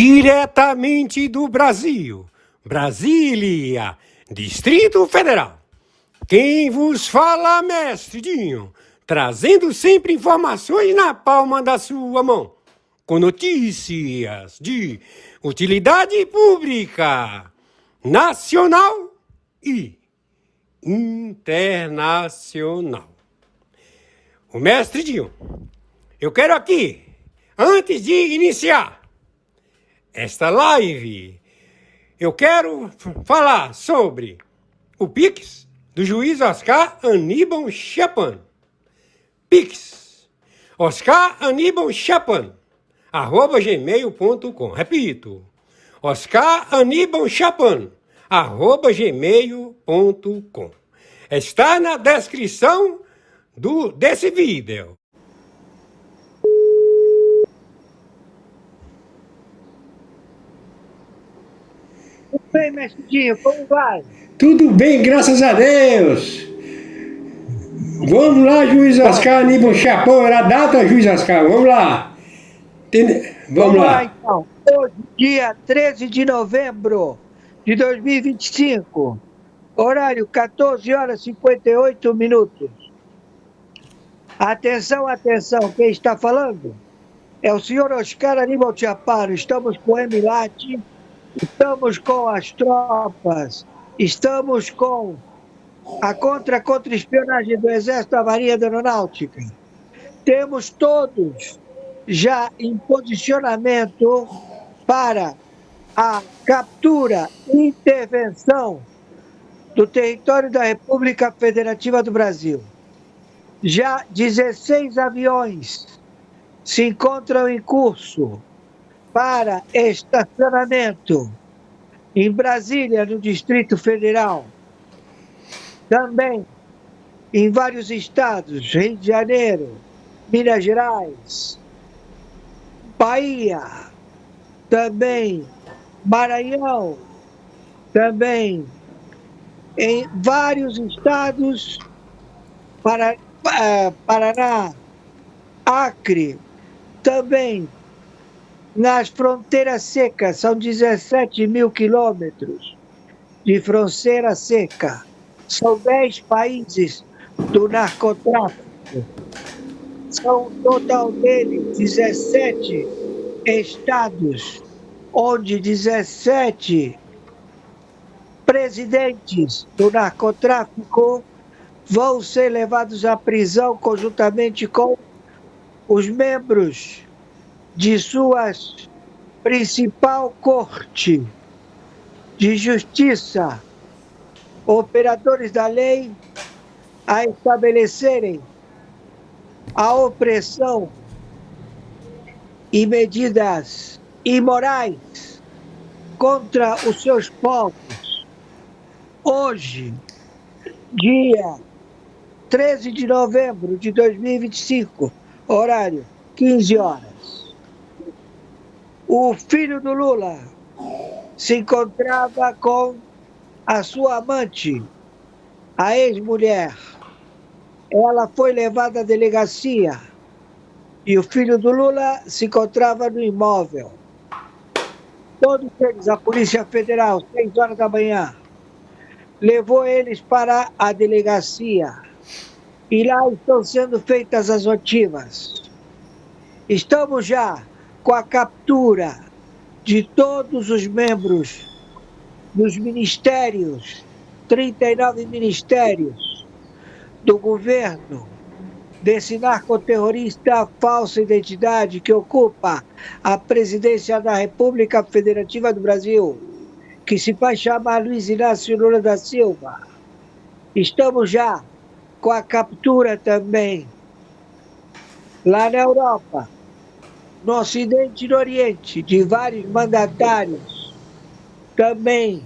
Diretamente do Brasil, Brasília, Distrito Federal. Quem vos fala, mestre Dinho, trazendo sempre informações na palma da sua mão, com notícias de utilidade pública, nacional e internacional. O mestre Dinho, eu quero aqui, antes de iniciar esta live, eu quero falar sobre o Pix do juiz Oscar Aníbal Chapan. Pix, Oscar Aníbal Chapan, @gmail.com. Repito, Oscar Aníbal Chapan, @gmail.com. Está na descrição desse vídeo. Tudo bem, mestre Dinho, como vai? Tudo bem, graças a Deus. Vamos lá, juiz Oscar Aníbal Chapan. Era a data, juiz Oscar. Vamos lá. Vamos lá. Então. Hoje, dia 13 de novembro de 2025, horário 14 horas e 58 minutos. Atenção, atenção, quem está falando é o senhor Oscar Aníbal Chapan. Estamos com o Emilate, estamos com as tropas, estamos com a contra-espionagem do Exército da Marinha da Aeronáutica. Temos todos já em posicionamento para a captura e intervenção do território da República Federativa do Brasil. Já 16 aviões se encontram em curso para estacionamento em Brasília, no Distrito Federal. Também em vários estados, Rio de Janeiro, Minas Gerais, Bahia, também Maranhão, também em vários estados, Paraná, Acre, também nas fronteiras secas, são 17 mil quilômetros de fronteira seca. São 10 países do narcotráfico. São um total deles 17 estados, onde 17 presidentes do narcotráfico vão ser levados à prisão conjuntamente com os membros de sua principal corte de justiça, operadores da lei, a estabelecerem a opressão e medidas imorais contra os seus povos. Hoje, dia 13 de novembro de 2025, horário 15 horas, o filho do Lula se encontrava com a sua amante, a ex-mulher. Ela foi levada à delegacia e o filho do Lula se encontrava no imóvel. Todos eles, a Polícia Federal, 6 horas da manhã, levou eles para a delegacia e lá estão sendo feitas as oitivas. Estamos já com a captura de todos os membros dos ministérios, 39 ministérios do governo, desse narcoterrorista falsa identidade que ocupa a presidência da República Federativa do Brasil, que se faz chamar Luiz Inácio Lula da Silva. Estamos já com a captura também lá na Europa, no Ocidente e no Oriente, de vários mandatários também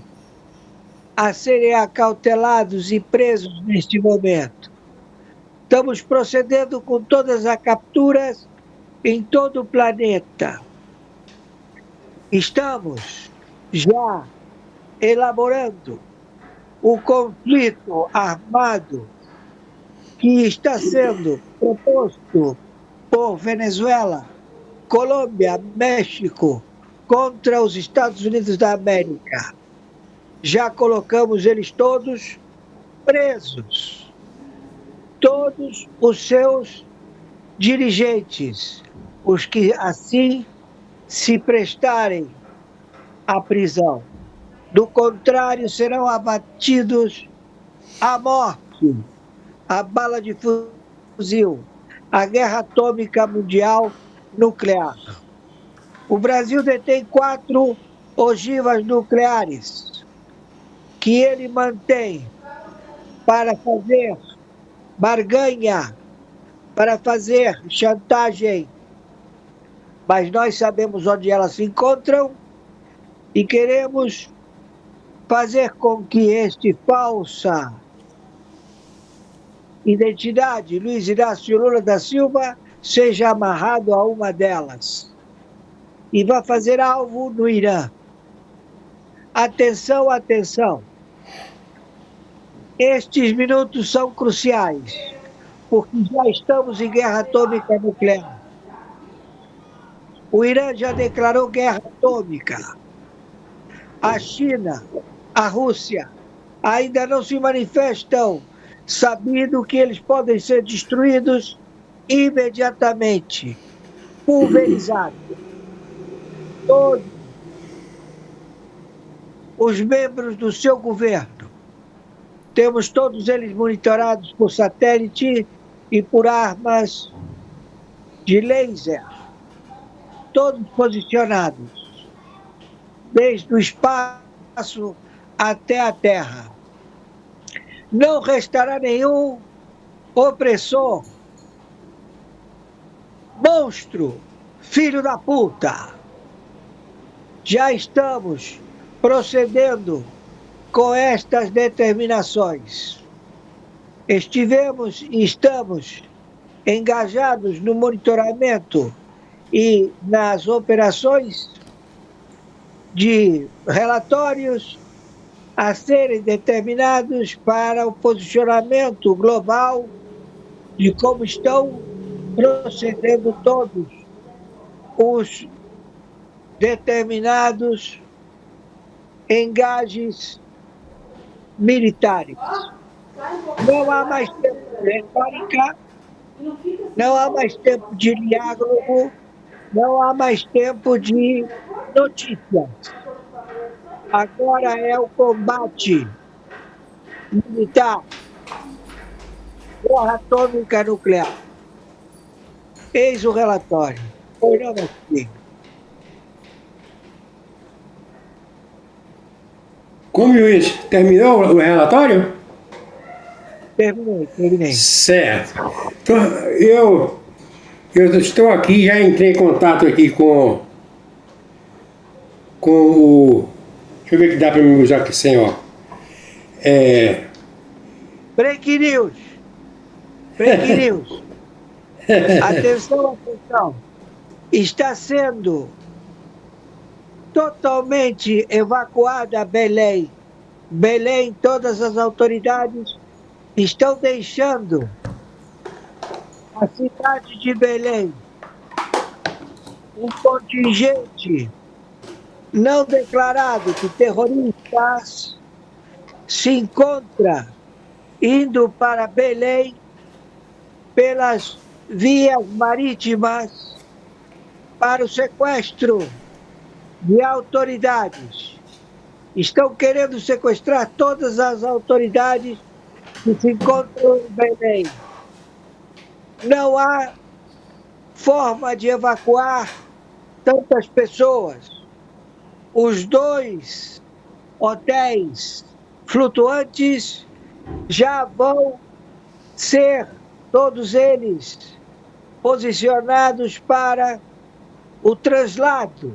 a serem acautelados e presos neste momento. Estamos procedendo com todas as capturas em todo o planeta. Estamos já elaborando o conflito armado que está sendo proposto por Venezuela, Colômbia, México, contra os Estados Unidos da América. Já colocamos eles todos presos. Todos os seus dirigentes, os que assim se prestarem à prisão. Do contrário, serão abatidos à morte, a bala de fuzil, a guerra atômica mundial nuclear. O Brasil detém 4 ogivas nucleares que ele mantém para fazer barganha, para fazer chantagem, mas nós sabemos onde elas se encontram e queremos fazer com que este falsa identidade, Luiz Inácio Lula da Silva, seja amarrado a uma delas e vá fazer alvo no Irã. Atenção, atenção. Estes minutos são cruciais, porque já estamos em guerra atômica nuclear. O Irã já declarou guerra atômica. A China, a Rússia, ainda não se manifestam, sabendo que eles podem ser destruídos imediatamente, pulverizados. Todos os membros do seu governo, temos todos eles monitorados por satélite e por armas de laser, todos posicionados, desde o espaço até a Terra. Não restará nenhum opressor, monstro, filho da puta. Já estamos procedendo com estas determinações. Estivemos e estamos engajados no monitoramento e nas operações de relatórios a serem determinados para o posicionamento global de como estão procedendo todos os determinados engajes militares. Não há mais tempo de retórica, não há mais tempo de diálogo, não há mais tempo de notícias. Agora é o combate militar, guerra atômica nuclear. Eis o relatório. Foi não, meu filho? Como, juiz? Terminou o relatório? Terminei. Certo. Então, eu estou aqui, já entrei em contato aqui com o... Deixa eu ver que dá para me usar aqui sem, ó. Break news. Break news. Atenção, atenção. Está sendo totalmente evacuada Belém. Belém, todas as autoridades estão deixando a cidade de Belém. Um contingente não declarado de terroristas se encontra indo para Belém pelas vias marítimas para o sequestro de autoridades. Estão querendo sequestrar todas as autoridades que se encontram em Belém. Não há forma de evacuar tantas pessoas. Os 2 hotéis flutuantes já vão ser, todos eles, posicionados para o traslado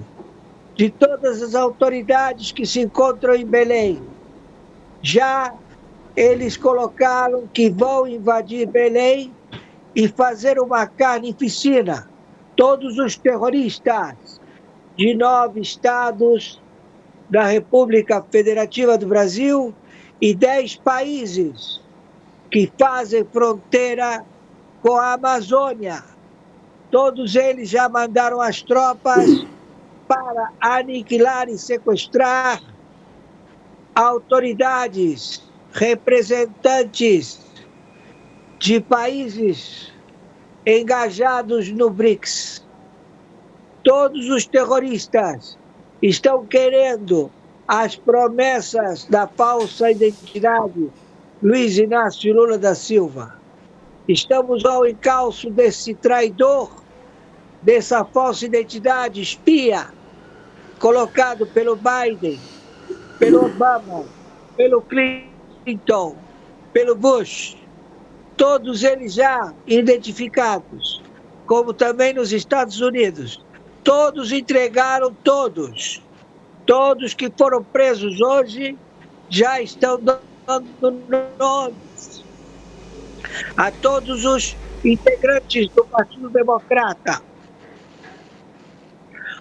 de todas as autoridades que se encontram em Belém. Já eles colocaram que vão invadir Belém e fazer uma carnificina. Todos os terroristas de 9 estados da República Federativa do Brasil e 10 países que fazem fronteira com a Amazônia. Todos eles já mandaram as tropas para aniquilar e sequestrar autoridades, representantes de países engajados no BRICS. Todos os terroristas estão querendo as promessas da falsa identidade Luiz Inácio Lula da Silva. Estamos ao encalço desse traidor, dessa falsa identidade espia, colocado pelo Biden, pelo Obama, pelo Clinton, pelo Bush, todos eles já identificados, como também nos Estados Unidos. Todos entregaram, todos que foram presos hoje já estão dando nomes a todos os integrantes do Partido Democrata,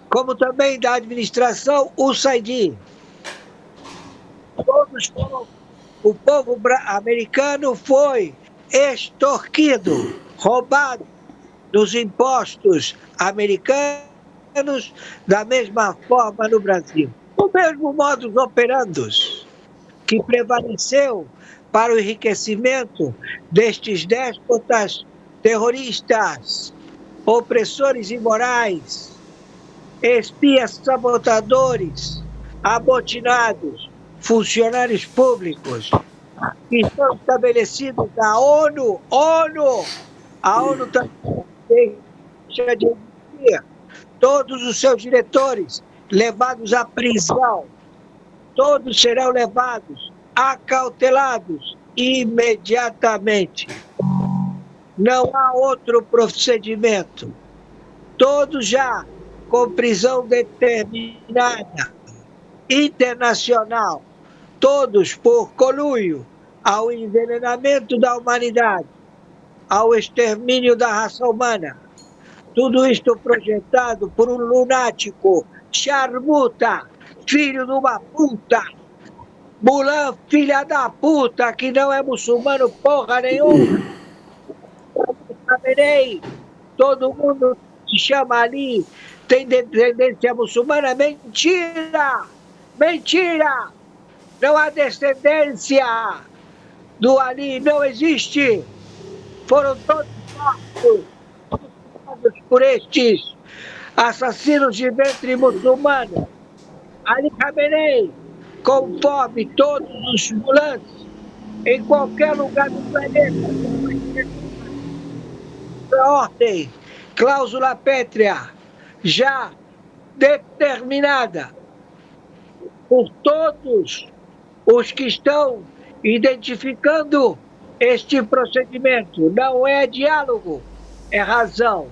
como também da administração USAID. Todos foram, o povo americano foi extorquido, roubado dos impostos americanos, da mesma forma no Brasil. O mesmo modus operandi que prevaleceu para o enriquecimento destes déspotas terroristas, opressores imorais, espias sabotadores, amotinados, funcionários públicos, que estão estabelecidos na ONU. A ONU também deixa de existir. Todos os seus diretores levados à prisão, todos serão levados, acautelados imediatamente. Não há outro procedimento. Todos já com prisão determinada, internacional, todos por conluio ao envenenamento da humanidade, ao extermínio da raça humana. Tudo isto projetado por um lunático, charmuta, filho de uma puta, Mulan, filha da puta, que não é muçulmano porra nenhuma. Todo mundo se chama Ali, tem descendência muçulmana. Mentira! Mentira! Não há descendência do Ali, não existe. Foram todos mortos por estes assassinos de ventre muçulmano. Ali Khamenei, conforme todos os Mulans, em qualquer lugar do planeta, a ordem, cláusula pétrea, já determinada por todos os que estão identificando este procedimento. Não é diálogo, é razão.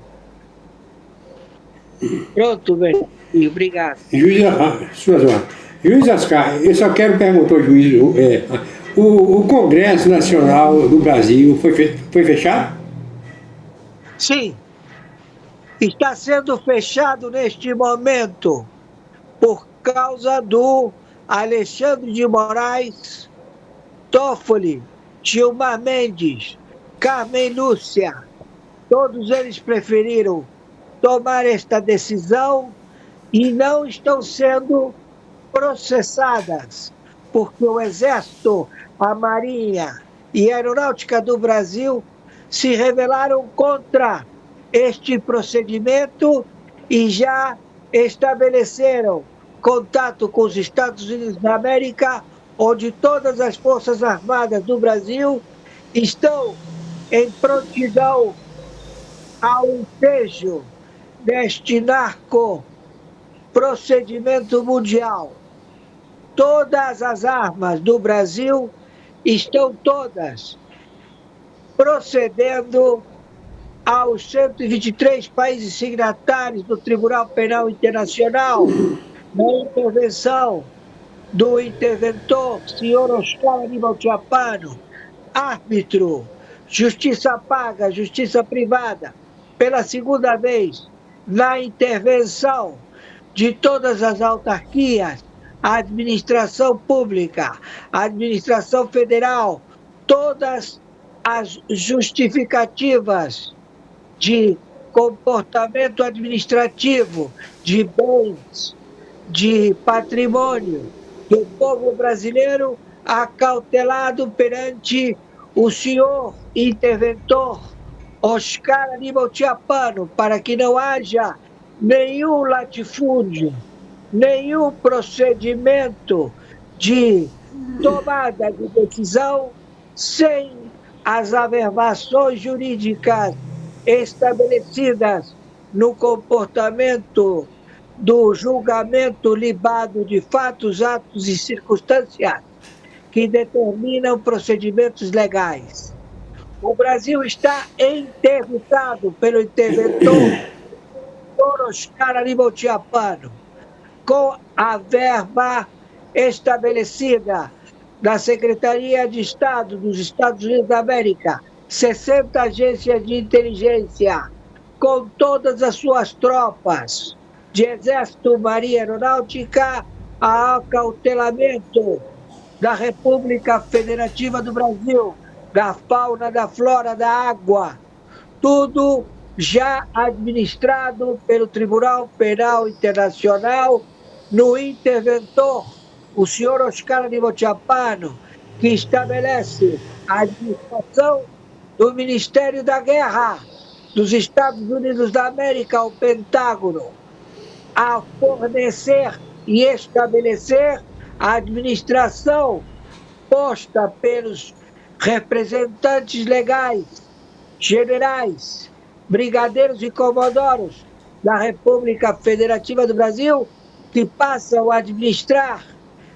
Pronto, velho. Obrigado. Juiz Ascar, eu só quero perguntar ao juiz, o Congresso Nacional do Brasil foi fechado? Sim, está sendo fechado neste momento por causa do Alexandre de Moraes, Toffoli, Gilmar Mendes, Carmen Lúcia. Todos eles preferiram tomar esta decisão e não estão sendo processadas, porque o Exército, a Marinha e a Aeronáutica do Brasil se rebelaram contra este procedimento e já estabeleceram contato com os Estados Unidos da América, onde todas as Forças Armadas do Brasil estão em prontidão ao ensejo deste narco procedimento mundial. Todas as armas do Brasil estão todas procedendo aos 123 países signatários do Tribunal Penal Internacional, na intervenção do interventor, senhor Oscar Aníbal Tchapano, árbitro, justiça paga, justiça privada, pela segunda vez, na intervenção de todas as autarquias, a administração pública, a administração federal, todas as justificativas de comportamento administrativo de bens, de patrimônio do povo brasileiro acautelado perante o senhor interventor Oscar Aníbal Chiappano, para que não haja nenhum latifúndio, nenhum procedimento de tomada de decisão sem as averbações jurídicas estabelecidas no comportamento do julgamento libado de fatos, atos e circunstâncias que determinam procedimentos legais. O Brasil está interditado pelo interventor Oscar Aníbal Chiappano, com a verba estabelecida da Secretaria de Estado dos Estados Unidos da América, 60 agências de inteligência, com todas as suas tropas de Exército, Marinha Aeronáutica, a acautelamento da República Federativa do Brasil, da fauna, da flora, da água, tudo já administrado pelo Tribunal Penal Internacional no interventor, o senhor Oscar Aníbal Chiappano, que estabelece a administração do Ministério da Guerra dos Estados Unidos da América, o Pentágono, a fornecer e estabelecer a administração posta pelos representantes legais, generais, brigadeiros e comodoros da República Federativa do Brasil, que passam a administrar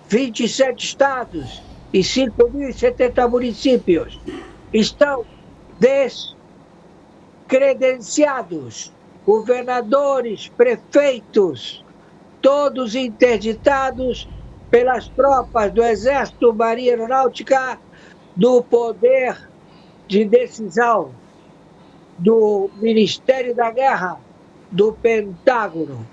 27 estados e 5.070 municípios. Estão descredenciados, governadores, prefeitos, todos interditados pelas tropas do Exército, Marinha Aeronáutica, do poder de decisão do Ministério da Guerra, do Pentágono,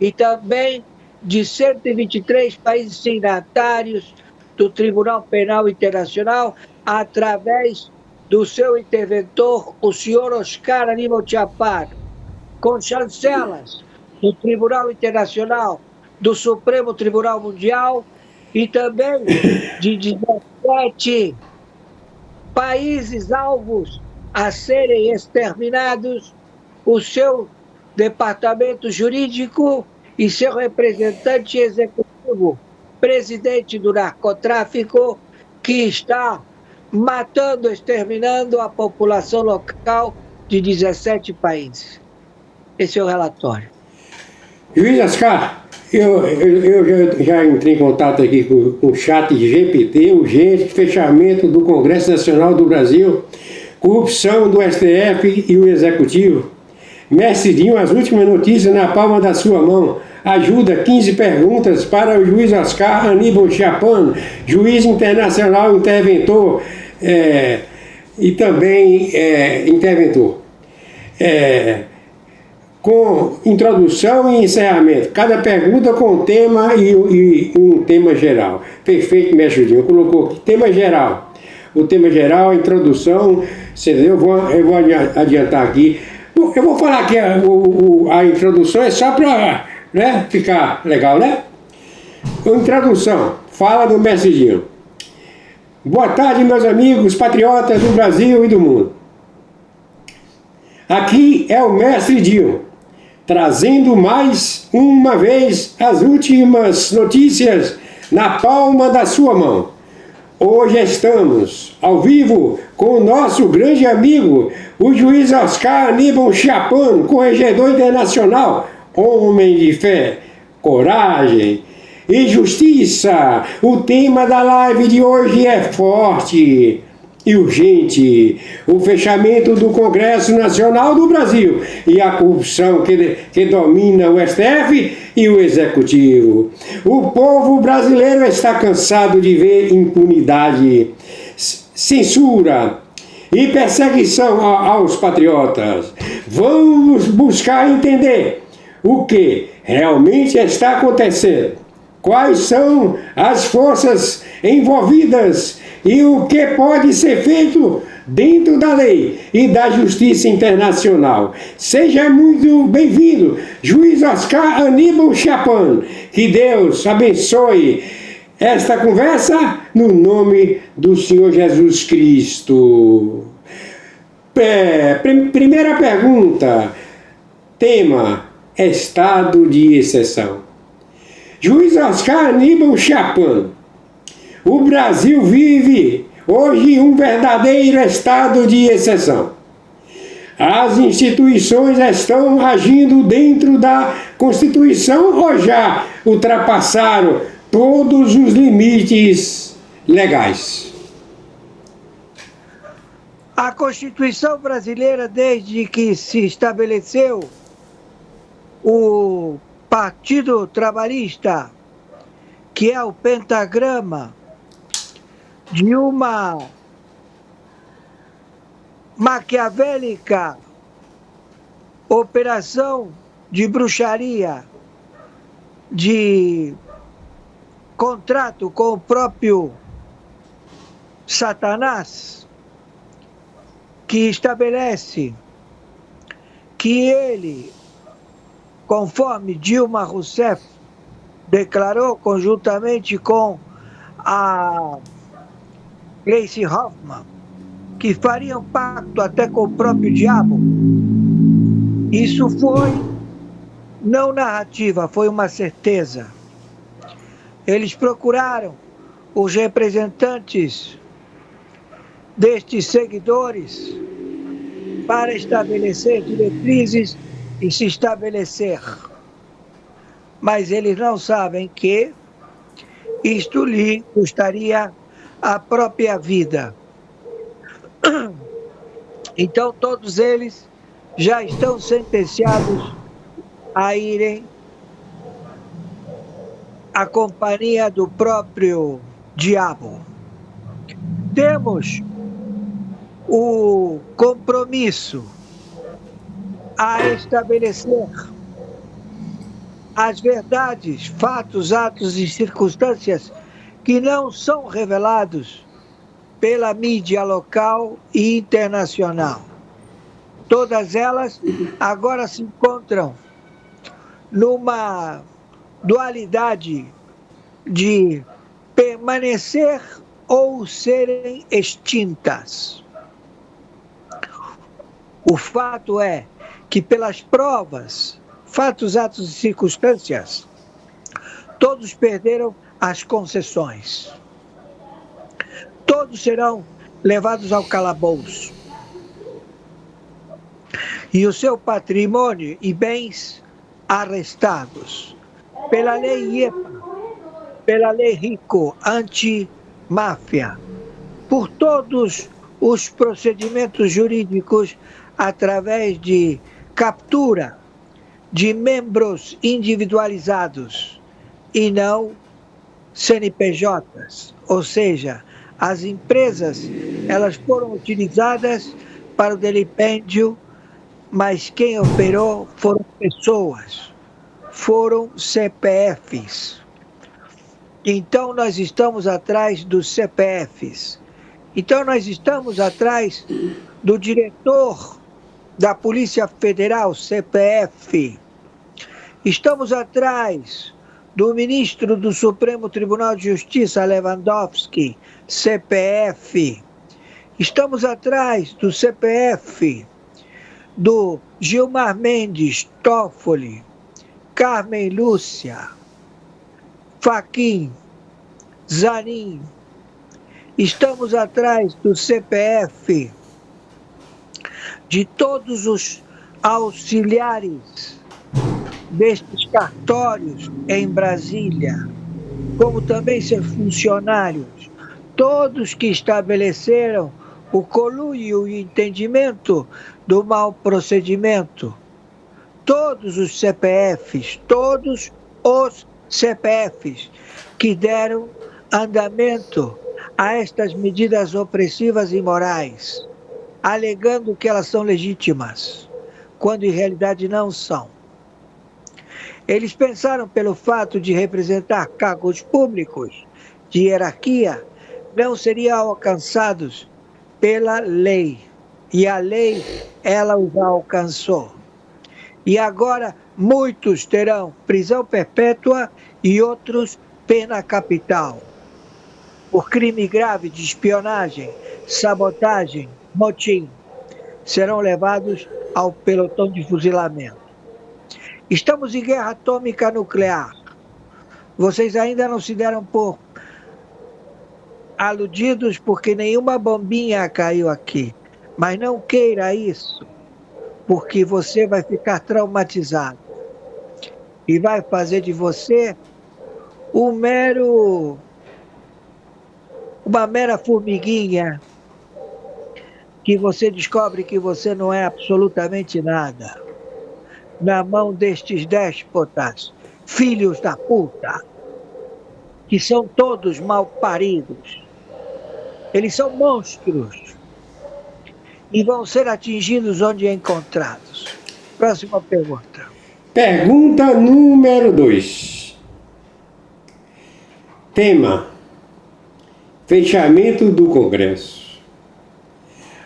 e também de 123 países signatários do Tribunal Penal Internacional, através do seu interventor, o senhor Oscar Aníbal Chiappano, com chancelas do Tribunal Internacional, do Supremo Tribunal Mundial e também de 17 países alvos a serem exterminados, o seu departamento jurídico e seu representante executivo, presidente do narcotráfico, que está matando, exterminando a população local de 17 países. Esse é o relatório. Juiz Oscar, eu já entrei em contato aqui com o chat de GPT, urgente, fechamento do Congresso Nacional do Brasil, corrupção do STF e o Executivo. Mestre Dinho, as últimas notícias na palma da sua mão. Ajuda, 15 perguntas para o juiz Oscar Aníbal Chiappano, juiz internacional interventor e também interventor. Com introdução e encerramento. Cada pergunta com tema e um tema geral. Perfeito, mestre Dinho. Colocou aqui, tema geral. O tema geral, a introdução, entendeu? Eu vou adiantar aqui. Eu vou falar que a introdução é só para ficar legal, né? Introdução. Fala do mestre Dinho. Boa tarde, meus amigos patriotas do Brasil e do mundo. Aqui é o mestre Dinho, trazendo mais uma vez as últimas notícias na palma da sua mão. Hoje estamos ao vivo com o nosso grande amigo, o juiz Oscar Aníbal Chiappano, corregedor internacional, homem de fé, coragem e justiça. O tema da live de hoje é forte e urgente: o fechamento do Congresso Nacional do Brasil e a corrupção que domina o STF e o Executivo. O povo brasileiro está cansado de ver impunidade, censura e perseguição aos patriotas. Vamos buscar entender o que realmente está acontecendo. Quais são as forças envolvidas e o que pode ser feito dentro da lei e da justiça internacional. Seja muito bem-vindo, juiz Oscar Aníbal Chapman. Que Deus abençoe esta conversa no nome do Senhor Jesus Cristo. Primeira pergunta, tema, estado de exceção. Juiz Oscar Aníbal Chapman, o Brasil vive hoje um verdadeiro estado de exceção. As instituições estão agindo dentro da Constituição ou já ultrapassaram todos os limites legais? A Constituição brasileira, desde que se estabeleceu o Partido Trabalhista, que é o pentagrama de uma maquiavélica operação de bruxaria, de contrato com o próprio Satanás, que estabelece que ele, conforme Dilma Rousseff declarou conjuntamente com a Gleisi Hoffmann, que fariam pacto até com o próprio diabo. Isso foi não narrativa, foi uma certeza. Eles procuraram os representantes destes seguidores para estabelecer diretrizes e se estabelecer. Mas eles não sabem que isto lhe custaria a própria vida. Então todos eles já estão sentenciados a irem à companhia do próprio diabo. Temos o compromisso a estabelecer as verdades, fatos, atos e circunstâncias que não são revelados pela mídia local e internacional. Todas elas agora se encontram numa dualidade de permanecer ou serem extintas. O fato é que pelas provas, fatos, atos e circunstâncias, todos perderam as concessões. Todos serão levados ao calabouço. E o seu patrimônio e bens arrestados pela lei IEPA, pela lei RICO, anti-máfia, por todos os procedimentos jurídicos através de captura de membros individualizados e não CNPJs, ou seja, as empresas elas foram utilizadas para o delipêndio, mas quem operou foram pessoas, foram CPFs. Então nós estamos atrás dos CPFs. Então nós estamos atrás do diretor da Polícia Federal, CPF. Estamos atrás do ministro do Supremo Tribunal de Justiça, Lewandowski, CPF. Estamos atrás do CPF do Gilmar Mendes, Toffoli, Carmen Lúcia, Fachin, Zanin. Estamos atrás do CPF de todos os auxiliares destes cartórios em Brasília, como também seus funcionários, todos que estabeleceram o conluio e entendimento do mau procedimento, todos os CPFs que deram andamento a estas medidas opressivas e imorais, alegando que elas são legítimas, quando em realidade não são. Eles pensaram pelo fato de representar cargos públicos, de hierarquia, não seriam alcançados pela lei. E a lei, ela os alcançou. E agora muitos terão prisão perpétua e outros pena capital. Por crime grave de espionagem, sabotagem, motim, serão levados ao pelotão de fuzilamento. Estamos em guerra atômica nuclear. Vocês ainda não se deram por aludidos porque nenhuma bombinha caiu aqui. Mas não queira isso, porque você vai ficar traumatizado. E vai fazer de você uma mera formiguinha que você descobre que você não é absolutamente nada. Na mão destes déspotas, filhos da puta, que são todos mal paridos. Eles são monstros e vão ser atingidos onde encontrados. Próxima pergunta. Pergunta número 2. Tema: fechamento do Congresso.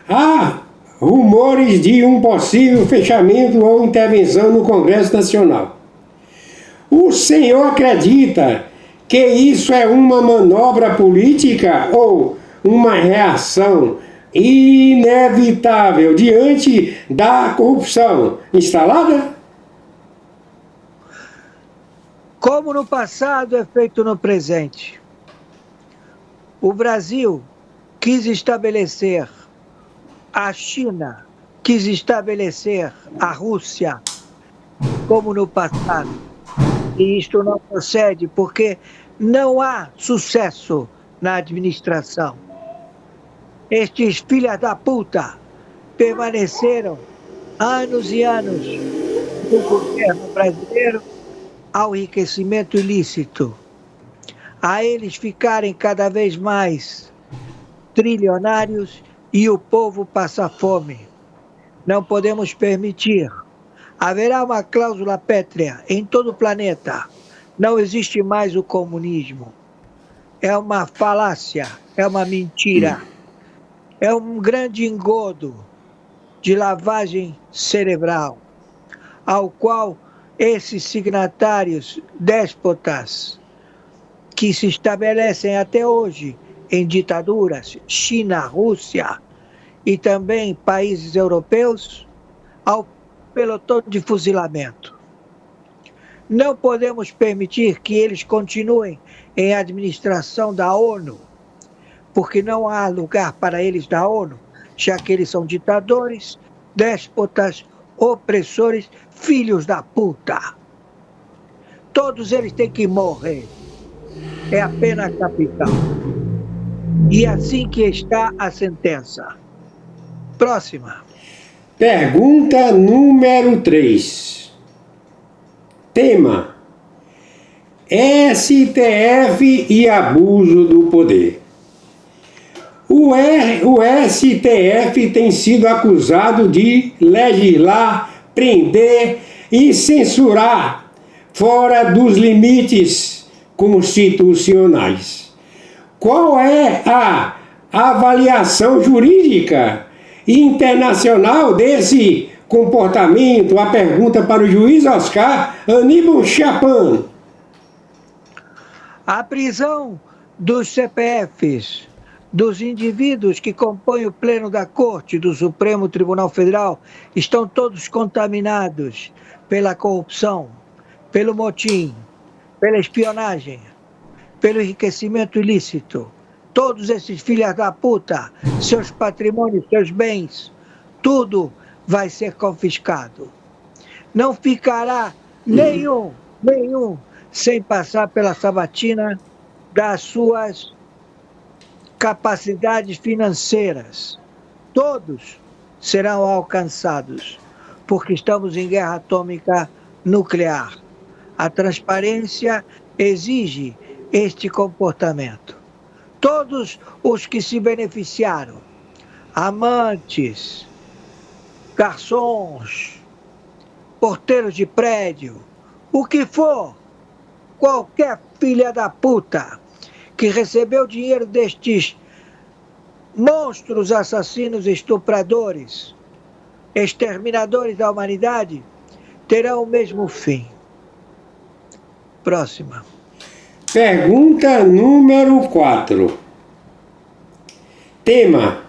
Há rumores de um possível fechamento ou intervenção no Congresso Nacional. O senhor acredita que isso é uma manobra política ou uma reação inevitável diante da corrupção instalada? Como no passado é feito no presente. O Brasil quis estabelecer, a China quis estabelecer a Rússia, como no passado. E isto não procede porque não há sucesso na administração. Estes filhas da puta permaneceram anos e anos no governo brasileiro ao enriquecimento ilícito, a eles ficarem cada vez mais trilionários e o povo passa fome. Não podemos permitir. Haverá uma cláusula pétrea em todo o planeta. Não existe mais o comunismo. É uma falácia, é uma mentira. É um grande engodo de lavagem cerebral, ao qual esses signatários déspotas, que se estabelecem até hoje em ditaduras, China, Rússia e também países europeus, ao pelotão de fuzilamento. Não podemos permitir que eles continuem em administração da ONU, porque não há lugar para eles na ONU, já que eles são ditadores, déspotas, opressores, filhos da puta. Todos eles têm que morrer. É a pena capital. E assim que está a sentença. Próxima. Pergunta número 3. Tema: STF e abuso do poder. O STF tem sido acusado de legislar, prender e censurar fora dos limites constitucionais. Qual é a avaliação jurídica internacional desse comportamento? A pergunta para o juiz Oscar Aníbal Chapin. A prisão dos CPFs, dos indivíduos que compõem o Pleno da Corte do Supremo Tribunal Federal, estão todos contaminados pela corrupção, pelo motim, pela espionagem, pelo enriquecimento ilícito. Todos esses filhos da puta, seus patrimônios, seus bens, tudo vai ser confiscado. Não ficará nenhum sem passar pela sabatina das suas capacidades financeiras. Todos serão alcançados, porque estamos em guerra atômica nuclear. A transparência exige este comportamento. Todos os que se beneficiaram, amantes, garçons, porteiros de prédio, o que for, qualquer filha da puta que recebeu dinheiro destes monstros assassinos, estupradores, exterminadores da humanidade, terão o mesmo fim. Próxima. Pergunta número 4. Tema: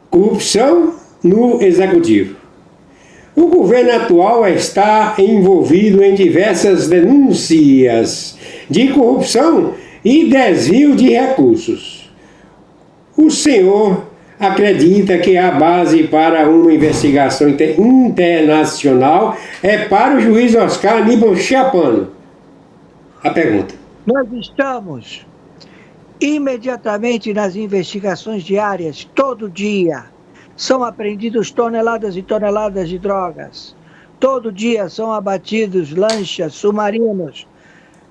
corrupção no Executivo. O governo atual está envolvido em diversas denúncias de corrupção e desvio de recursos. O senhor acredita que a base para uma investigação internacional é para o juiz Oscar Aníbal Chapano? A pergunta. Nós estamos imediatamente nas investigações diárias, todo dia. São apreendidos toneladas e toneladas de drogas. Todo dia são abatidos lanchas, submarinos,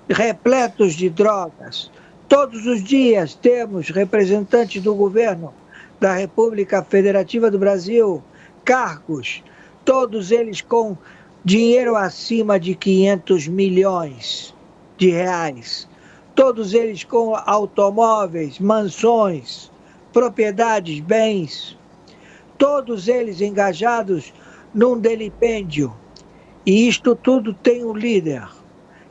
repletos de drogas. Todos os dias temos representantes do governo da República Federativa do Brasil, cargos, todos eles com dinheiro acima de 500 milhões de reais. Todos eles com automóveis, mansões, propriedades, bens. Todos eles engajados num delipêndio. E isto tudo tem um líder,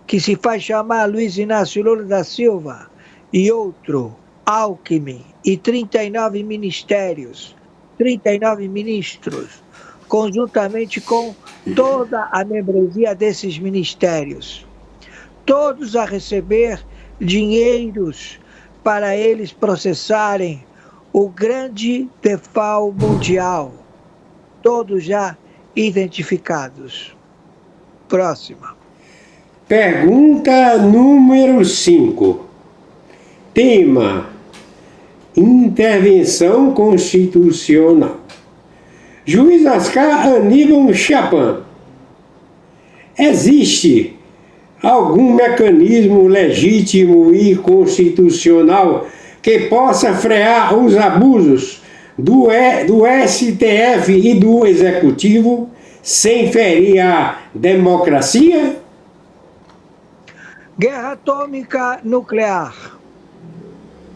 que se faz chamar Luiz Inácio Lula da Silva, e outro, Alckmin, e 39 ministérios, 39 ministros, conjuntamente com toda a membresia desses ministérios. Todos a receber dinheiros para eles processarem o grande DEFAL mundial. Todos já identificados. Próxima. Pergunta número 5. Tema: intervenção constitucional. Juiz Oscar Aníbal Chapano. Existe algum mecanismo legítimo e constitucional que possa frear os abusos do STF e do Executivo sem ferir a democracia? Guerra atômica nuclear.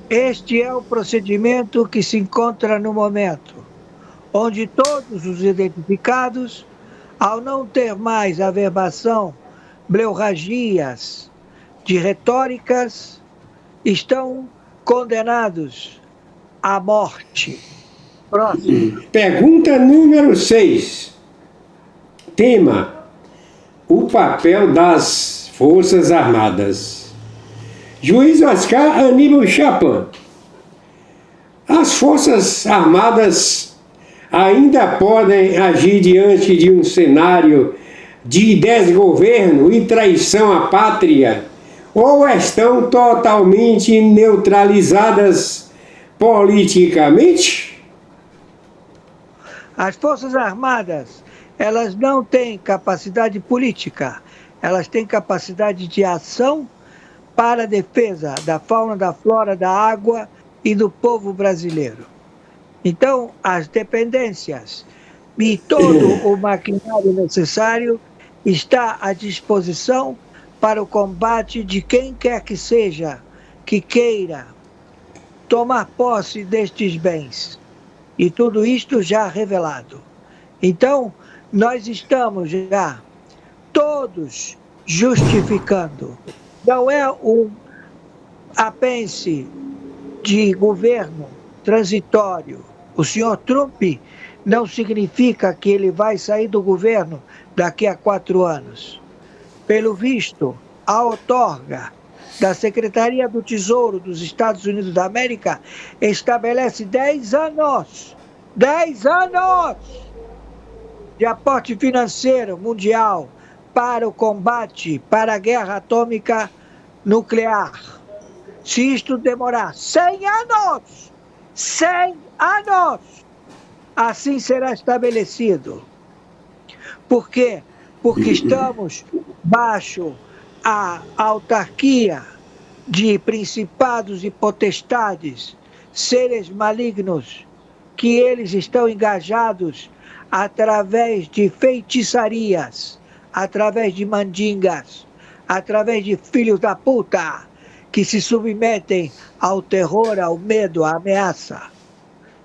Este é o procedimento que se encontra no momento, onde todos os identificados, ao não ter mais averbação, bleurragias de retóricas, estão condenados à morte. Próximo. Pergunta número 6. Tema: o papel das Forças Armadas. Juiz Oscar Aníbal Chapano. As Forças Armadas ainda podem agir diante de um cenário de desgoverno e traição à pátria, ou estão totalmente neutralizadas politicamente? As Forças Armadas, elas não têm capacidade política, elas têm capacidade de ação para a defesa da fauna, da flora, da água e do povo brasileiro. Então, as dependências e todo o maquinário necessário está à disposição para o combate de quem quer que seja que queira tomar posse destes bens. E tudo isto já revelado. Então, nós estamos já todos justificando. Não é um apêndice de governo transitório. O senhor Trump não significa que ele vai sair do governo daqui a 4 anos. Pelo visto, a outorga da Secretaria do Tesouro dos Estados Unidos da América estabelece 10 anos de aporte financeiro mundial para o combate, para a guerra atômica nuclear. Se isto demorar 100 anos, assim será estabelecido. Por quê? Porque estamos baixo a autarquia de principados e potestades, seres malignos, que eles estão engajados através de feitiçarias, através de mandingas, através de filhos da puta, que se submetem ao terror, ao medo, à ameaça.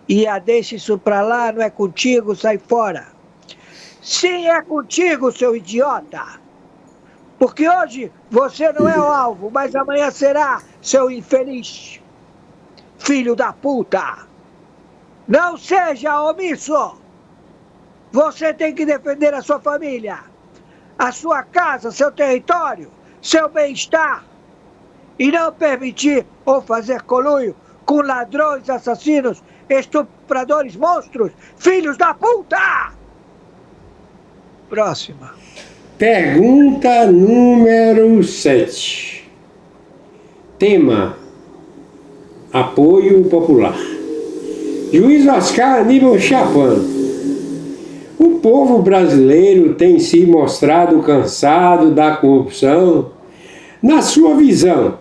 E deixa isso pra lá, não é contigo, sai fora. Sim, é contigo, seu idiota. Porque hoje você não é o alvo, mas amanhã será, seu infeliz. Filho da puta. Não seja omisso. Você tem que defender a sua família, a sua casa, seu território, seu bem-estar. E não permitir ou fazer conluio com ladrões, assassinos, estupradores, monstros, filhos da puta! Próxima. Pergunta número 7. Tema: apoio popular. Juiz Oscar Aníbal Chapan. O povo brasileiro tem se mostrado cansado da corrupção. Na sua visão,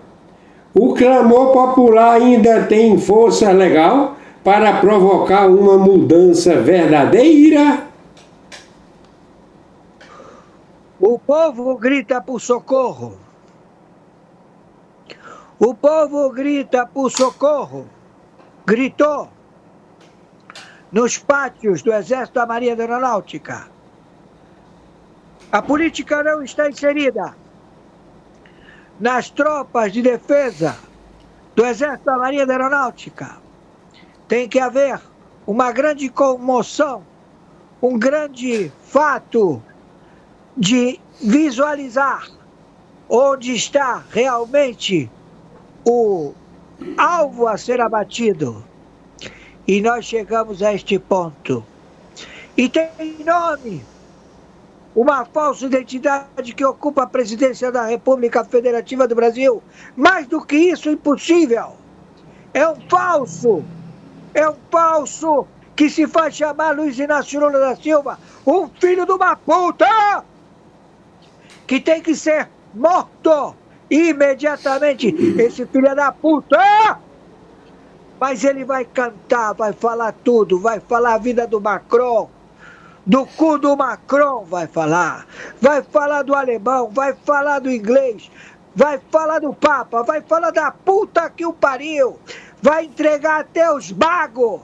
o clamor popular ainda tem força legal para provocar uma mudança verdadeira? O povo grita por socorro. O povo grita por socorro. Gritou nos pátios do Exército da Marinha da Aeronáutica. A política não está inserida nas tropas de defesa do Exército da Marinha da Aeronáutica. Tem que haver uma grande comoção, um grande fato de visualizar onde está realmente o alvo a ser abatido. E nós chegamos a este ponto. E tem nome, uma falsa identidade que ocupa a presidência da República Federativa do Brasil. Mais do que isso, impossível. É um falso que se faz chamar Luiz Inácio Lula da Silva, um filho de uma puta, que tem que ser morto imediatamente, esse filho da puta. Mas ele vai cantar, vai falar tudo, vai falar a vida do Macron, do cu do Macron vai falar do alemão, vai falar do inglês, vai falar do Papa, vai falar da puta que o pariu, vai entregar até os bagos,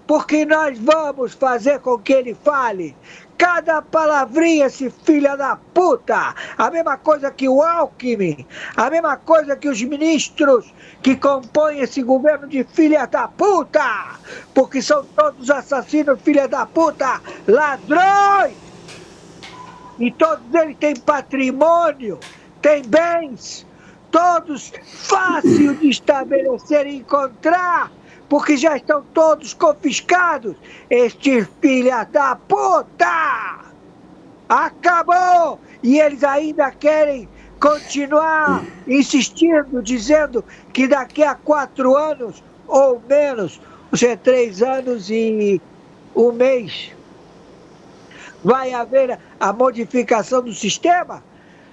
porque nós vamos fazer com que ele fale cada palavrinha, esse filho da puta, a mesma coisa que o Alckmin, a mesma coisa que os ministros que compõem esse governo de filha da puta, porque são todos assassinos, filha da puta, ladrões, e todos eles têm patrimônio, têm bens, todos fácil de estabelecer e encontrar, porque já estão todos confiscados. Estes filhas da puta! Acabou! E eles ainda querem continuar insistindo, dizendo que daqui a 4 anos, ou menos, ou seja, 3 anos e 1 mês, vai haver a modificação do sistema?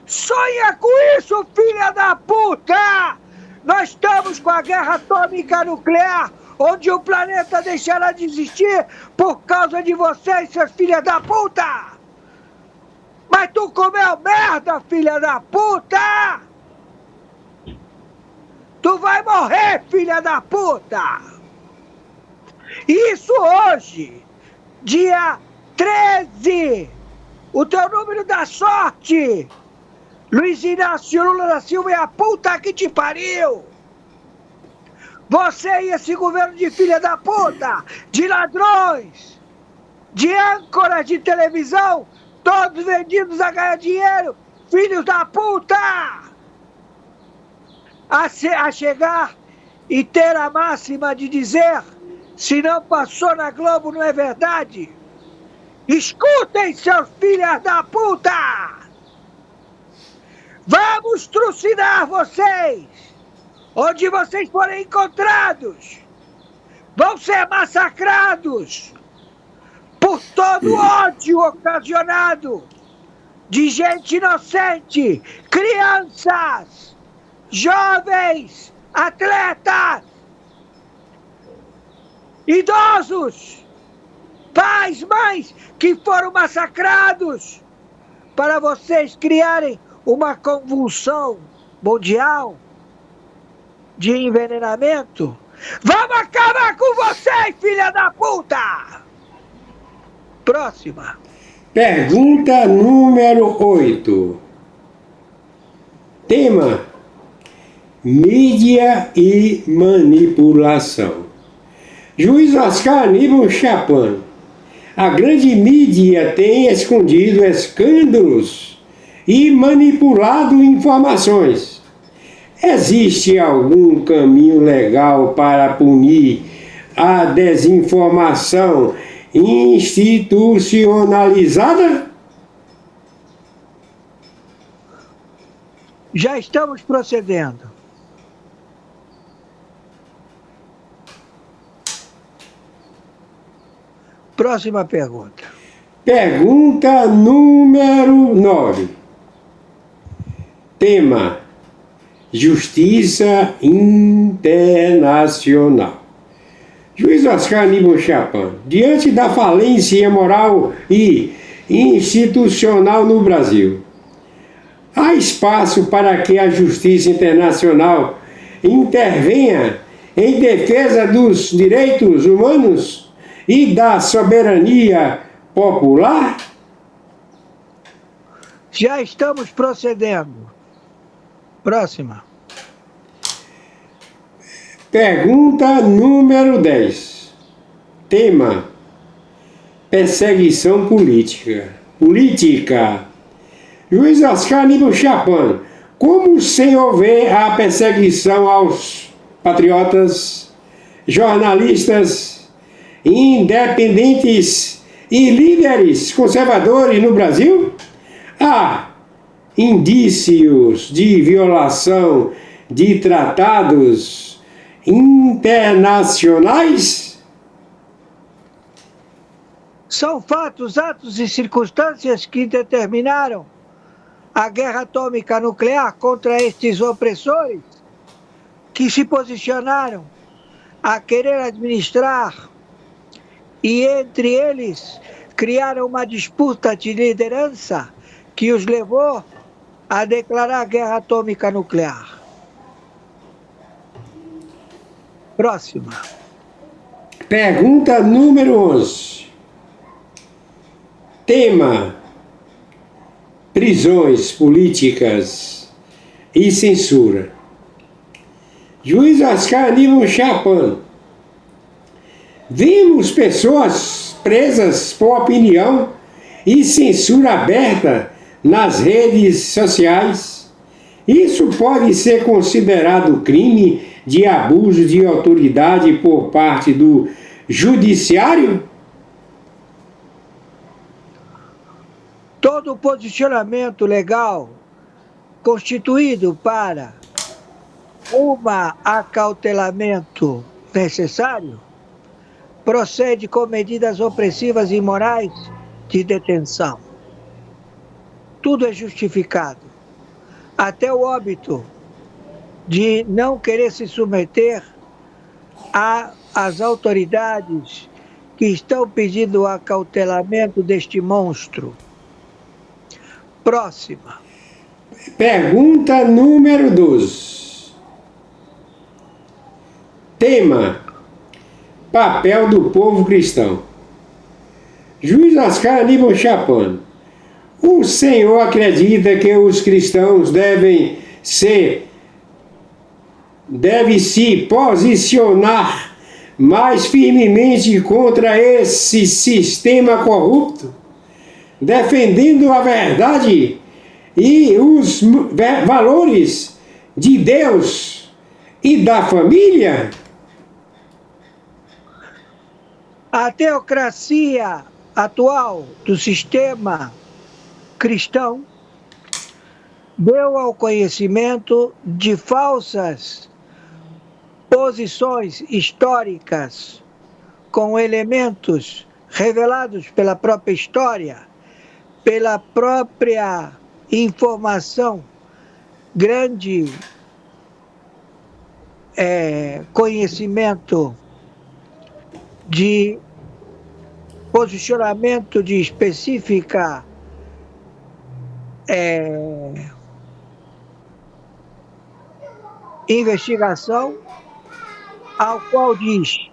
Sonha com isso, filha da puta! Nós estamos com a guerra atômica nuclear, onde o planeta deixará de existir por causa de vocês, seus filhas da puta! Mas tu comeu merda, filha da puta! Tu vai morrer, filha da puta! Isso hoje, dia 13, o teu número da sorte, Luiz Inácio Lula da Silva, é a puta que te pariu! Você e esse governo de filha da puta, de ladrões, de âncoras de televisão, todos vendidos a ganhar dinheiro, filhos da puta! A chegar e ter a máxima de dizer, se não passou na Globo não é verdade. Escutem, seus filhos da puta! Vamos trucidar vocês! Onde vocês forem encontrados, vão ser massacrados por todo o ódio ocasionado de gente inocente, crianças, jovens, atletas, idosos, pais, mães que foram massacrados, para vocês criarem uma convulsão mundial. de envenenamento? Vamos acabar com vocês, filha da puta! Próxima. Pergunta número 8. Tema: mídia e manipulação. Juiz Oscar Aníbal Chapman. A grande mídia tem escondido escândalos e manipulado informações. Existe algum caminho legal para punir a desinformação institucionalizada? Já estamos procedendo. Próxima pergunta. Pergunta número 9. Tema: Justiça Internacional. Juiz Oscar Aníbal Chapman. Diante da falência moral e institucional no Brasil, há espaço para que a Justiça Internacional intervenha em defesa dos direitos humanos e da soberania popular? Já estamos procedendo. Próxima. Pergunta número 10. Tema: perseguição política. Juiz Oscar Aníbal Chapman. Como o senhor vê a perseguição aos patriotas, jornalistas, independentes e líderes conservadores no Brasil? Há indícios de violação de tratados internacionais? São fatos, atos e circunstâncias que determinaram a guerra atômica nuclear contra estes opressores que se posicionaram a querer administrar e, entre eles, criaram uma disputa de liderança que os levou a declarar guerra atômica nuclear. Próxima. Pergunta número 11. Tema: prisões políticas e censura. Juiz Oscar Aníbal Chapman. Vimos pessoas presas por opinião e censura aberta nas redes sociais. Isso pode ser considerado crime de abuso de autoridade por parte do judiciário? Todo posicionamento legal constituído para um acautelamento necessário procede com medidas opressivas e imorais de detenção. Tudo é justificado, até o óbito de não querer se submeter às autoridades que estão pedindo o acautelamento deste monstro. Próxima. Pergunta número 12. Tema: papel do povo cristão. Juiz Oscar Aníbal Chapman. O senhor acredita que os cristãos devem se posicionar mais firmemente contra esse sistema corrupto, defendendo a verdade e os valores de Deus e da família? A teocracia atual do sistema cristão deu ao conhecimento de falsas posições históricas com elementos revelados pela própria história, pela própria informação, grande conhecimento de posicionamento de específica investigação, ao qual diz: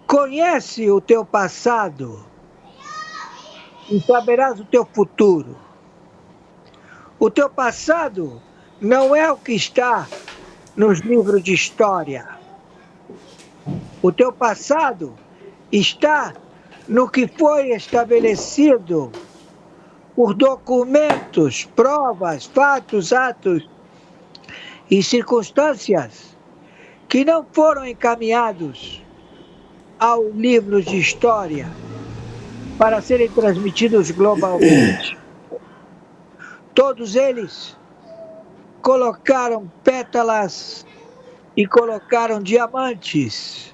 conhece o teu passado e saberás o teu futuro. O teu passado não é o que está nos livros de história. O teu passado está no que foi estabelecido por documentos, provas, fatos, atos e circunstâncias que não foram encaminhados ao livro de história para serem transmitidos globalmente. Todos eles colocaram pétalas e colocaram diamantes,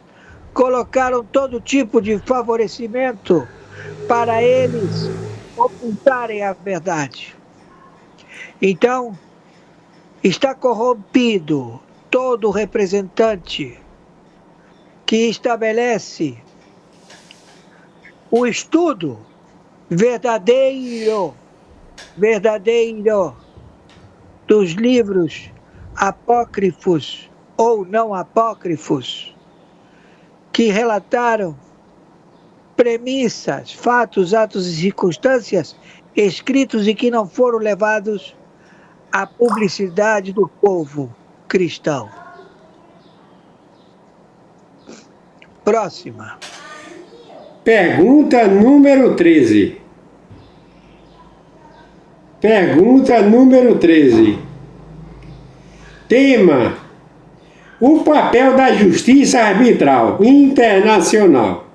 colocaram todo tipo de favorecimento para eles ocultarem a verdade. Então, está corrompido todo representante que estabelece o estudo verdadeiro dos livros apócrifos ou não apócrifos, que relataram premissas, fatos, atos e circunstâncias escritos e que não foram levados à publicidade do povo cristão. Próxima. Pergunta número 13. Pergunta número 13. Tema: o papel da justiça arbitral internacional.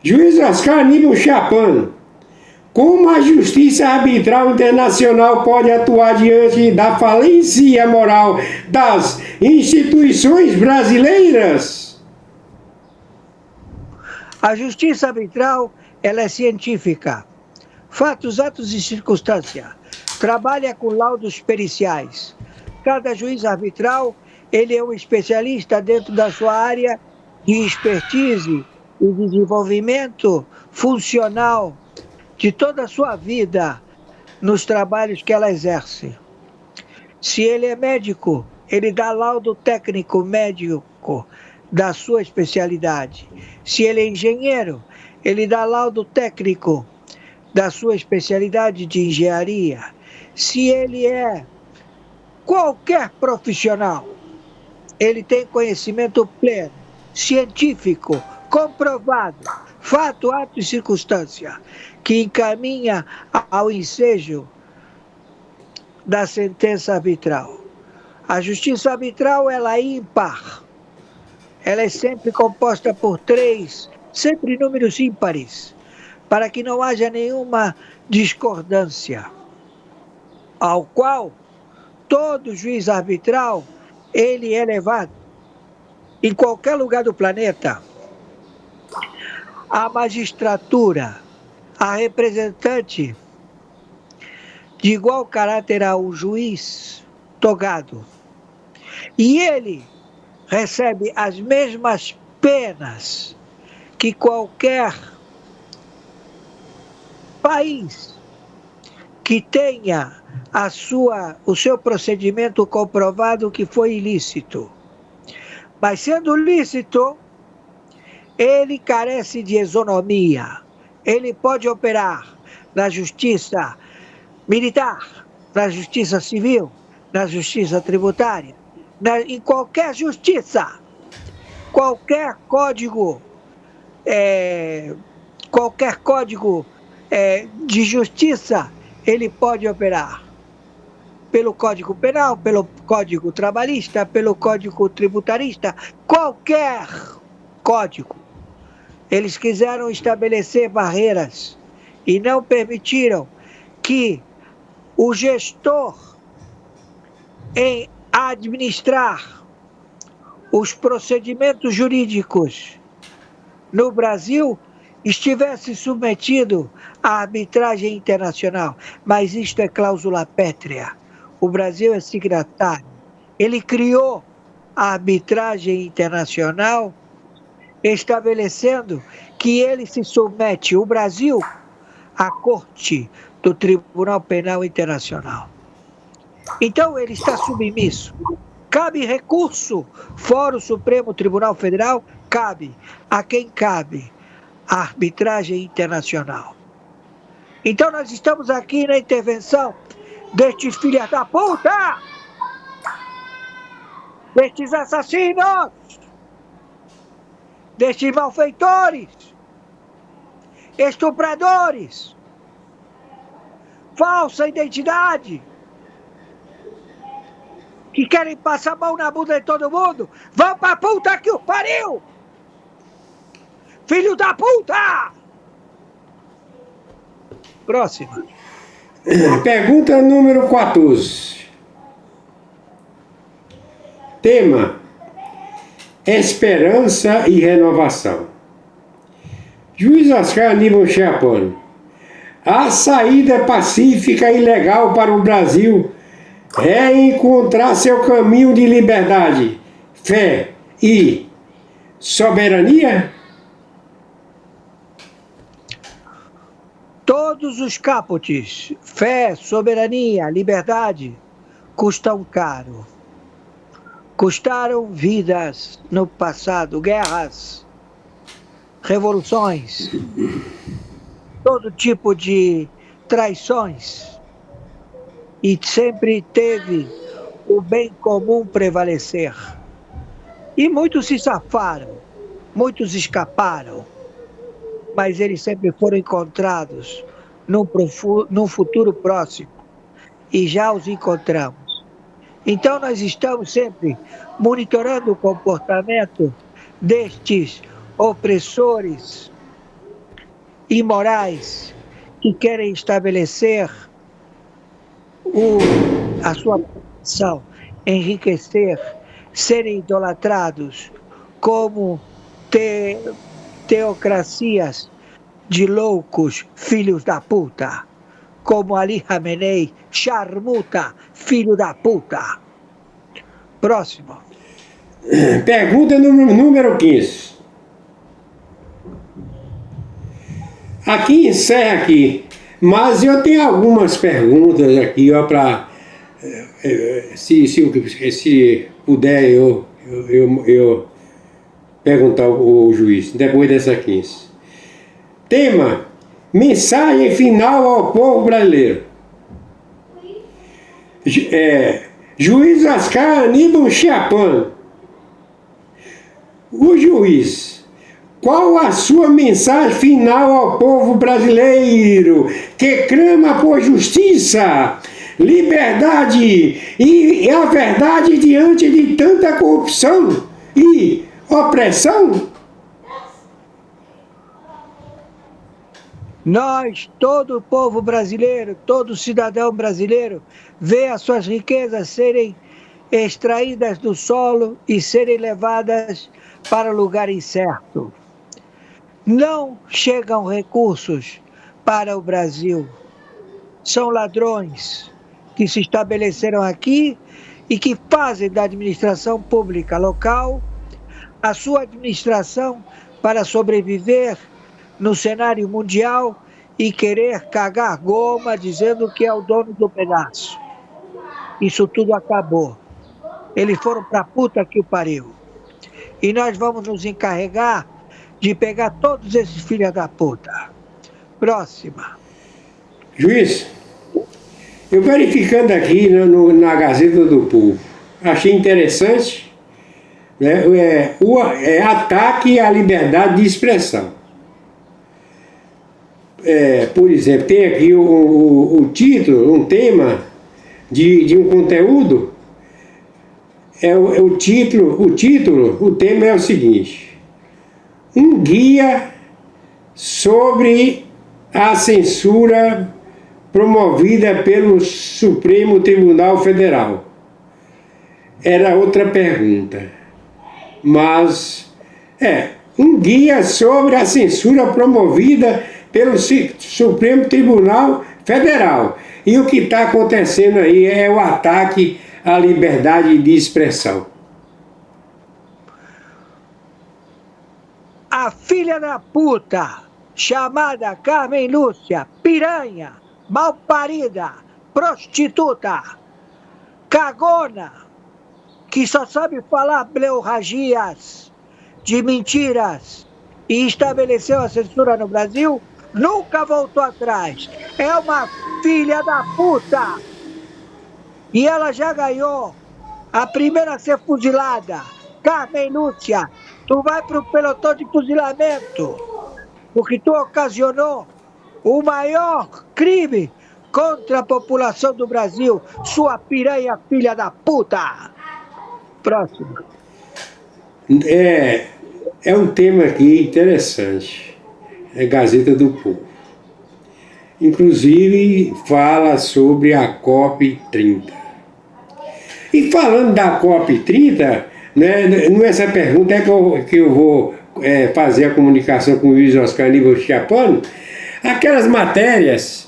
Juiz Oscar Aníbal Chapman, como a justiça arbitral internacional pode atuar diante da falência moral das instituições brasileiras? A justiça arbitral, ela é científica. Fatos, atos e circunstância. Trabalha com laudos periciais. Cada juiz arbitral, ele é um especialista dentro da sua área de expertise e desenvolvimento funcional de toda a sua vida nos trabalhos que ela exerce. Se ele é médico, ele dá laudo técnico médico da sua especialidade. Se ele é engenheiro, ele dá laudo técnico da sua especialidade de engenharia. Se ele é qualquer profissional, ele tem conhecimento pleno, científico, comprovado, fato, ato e circunstância, que encaminha ao ensejo da sentença arbitral. A justiça arbitral, ela é ímpar. Ela é sempre composta por 3, sempre números ímpares, para que não haja nenhuma discordância, ao qual todo juiz arbitral, ele é levado em qualquer lugar do planeta. A magistratura, a representante de igual caráter ao juiz togado. E ele recebe as mesmas penas que qualquer país que tenha o seu procedimento comprovado que foi ilícito. Mas sendo lícito, ele carece de isonomia. Ele pode operar na justiça militar, na justiça civil, na justiça tributária, em qualquer justiça, qualquer código de justiça, ele pode operar. Pelo Código Penal, pelo Código Trabalhista, pelo Código Tributarista, qualquer código. Eles quiseram estabelecer barreiras e não permitiram que o gestor em administrar os procedimentos jurídicos no Brasil estivesse submetido à arbitragem internacional. Mas isto é cláusula pétrea. O Brasil é signatário. Ele criou a arbitragem internacional, estabelecendo que ele se submete, o Brasil, à Corte do Tribunal Penal Internacional. Então ele está submisso. Cabe recurso, fora o Supremo Tribunal Federal, cabe a quem cabe a arbitragem internacional. Então nós estamos aqui na intervenção destes filhos da puta, destes assassinos, destes malfeitores, estupradores, falsa identidade, que querem passar a mão na bunda de todo mundo. Vão pra puta que o pariu! Filho da puta! Próxima. Pergunta número 14. Tema: esperança e renovação. Juiz Oscar Aníbal Schiappone. A saída pacífica e legal para o Brasil é encontrar seu caminho de liberdade, fé e soberania? Todos os capotes, fé, soberania, liberdade, custam caro. Custaram vidas no passado, guerras, revoluções, todo tipo de traições. E sempre teve o bem comum prevalecer. E muitos se safaram, muitos escaparam, mas eles sempre foram encontrados num futuro próximo. E já os encontramos. Então nós estamos sempre monitorando o comportamento destes opressores imorais que querem estabelecer a sua posição, enriquecer, serem idolatrados como teocracias de loucos filhos da puta, como Ali Khamenei, charmuta, filho da puta. Próximo. Pergunta número 15. Aqui encerra aqui, mas eu tenho algumas perguntas aqui, ó, para se puder eu perguntar ao juiz, depois dessa 15. Tema: mensagem final ao povo brasileiro. Juiz Oscar Aníbal Schiappone. O juiz, qual a sua mensagem final ao povo brasileiro que clama por justiça, liberdade e a verdade diante de tanta corrupção e opressão? Nós, todo o povo brasileiro, todo cidadão brasileiro, vê as suas riquezas serem extraídas do solo e serem levadas para lugar incerto. Não chegam recursos para o Brasil. São ladrões que se estabeleceram aqui e que fazem da administração pública local a sua administração para sobreviver no cenário mundial e querer cagar goma dizendo que é o dono do pedaço. Isso tudo acabou. Eles foram pra puta que o pariu. E nós vamos nos encarregar de pegar todos esses filhos da puta. Próxima. Juiz, eu verificando aqui na Gazeta do Povo, achei interessante, né, ataque à liberdade de expressão. Por exemplo, tem aqui o título, um tema de um conteúdo. O tema é o seguinte: um guia sobre a censura promovida pelo Supremo Tribunal Federal. Era outra pergunta, mas um guia sobre a censura promovida pelo Supremo Tribunal Federal. E o que está acontecendo aí é o ataque à liberdade de expressão. A filha da puta, chamada Carmen Lúcia, piranha, malparida, prostituta, cagona, que só sabe falar pleurragias de mentiras e estabeleceu a censura no Brasil, nunca voltou atrás. É uma filha da puta! E ela já ganhou a primeira a ser fuzilada. Carmen Lúcia, tu vai para o pelotão de fuzilamento, porque tu ocasionou o maior crime contra a população do Brasil, sua piranha filha da puta. Próximo. É um tema aqui interessante. É Gazeta do Povo. Inclusive fala sobre a COP30. E falando da COP30, né, não é essa pergunta que eu vou fazer a comunicação com o juiz Oscar Aníbal Schiappano, aquelas matérias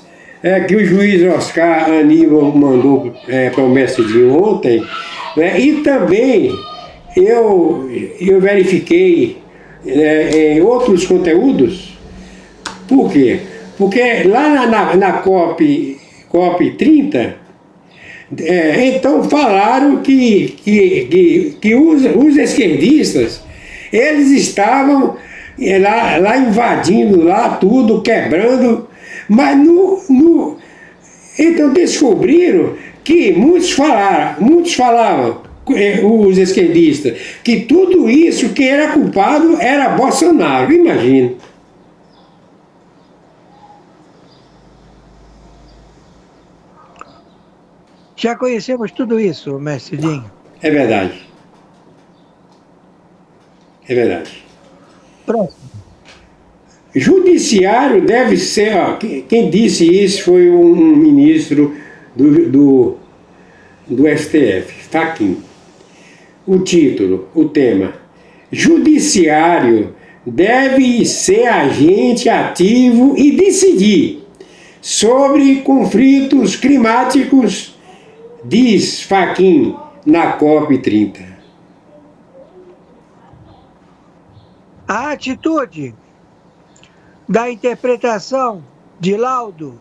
que o juiz Oscar Aníbal mandou para o mestre Dinho ontem, né, e também eu verifiquei em outros conteúdos. Por quê? Porque lá na COP30, então falaram que os esquerdistas, eles estavam lá invadindo lá tudo, quebrando, mas então descobriram que muitos falavam, os esquerdistas, que tudo isso que era culpado era Bolsonaro, imagina. Já conhecemos tudo isso, mestre Dinho. É verdade. É verdade. Próximo. Judiciário deve ser... quem disse isso foi um ministro do STF, Fachin. O título, o tema: Judiciário deve ser agente ativo e decidir sobre conflitos climáticos, diz Fachin na COP30. A atitude da interpretação de laudo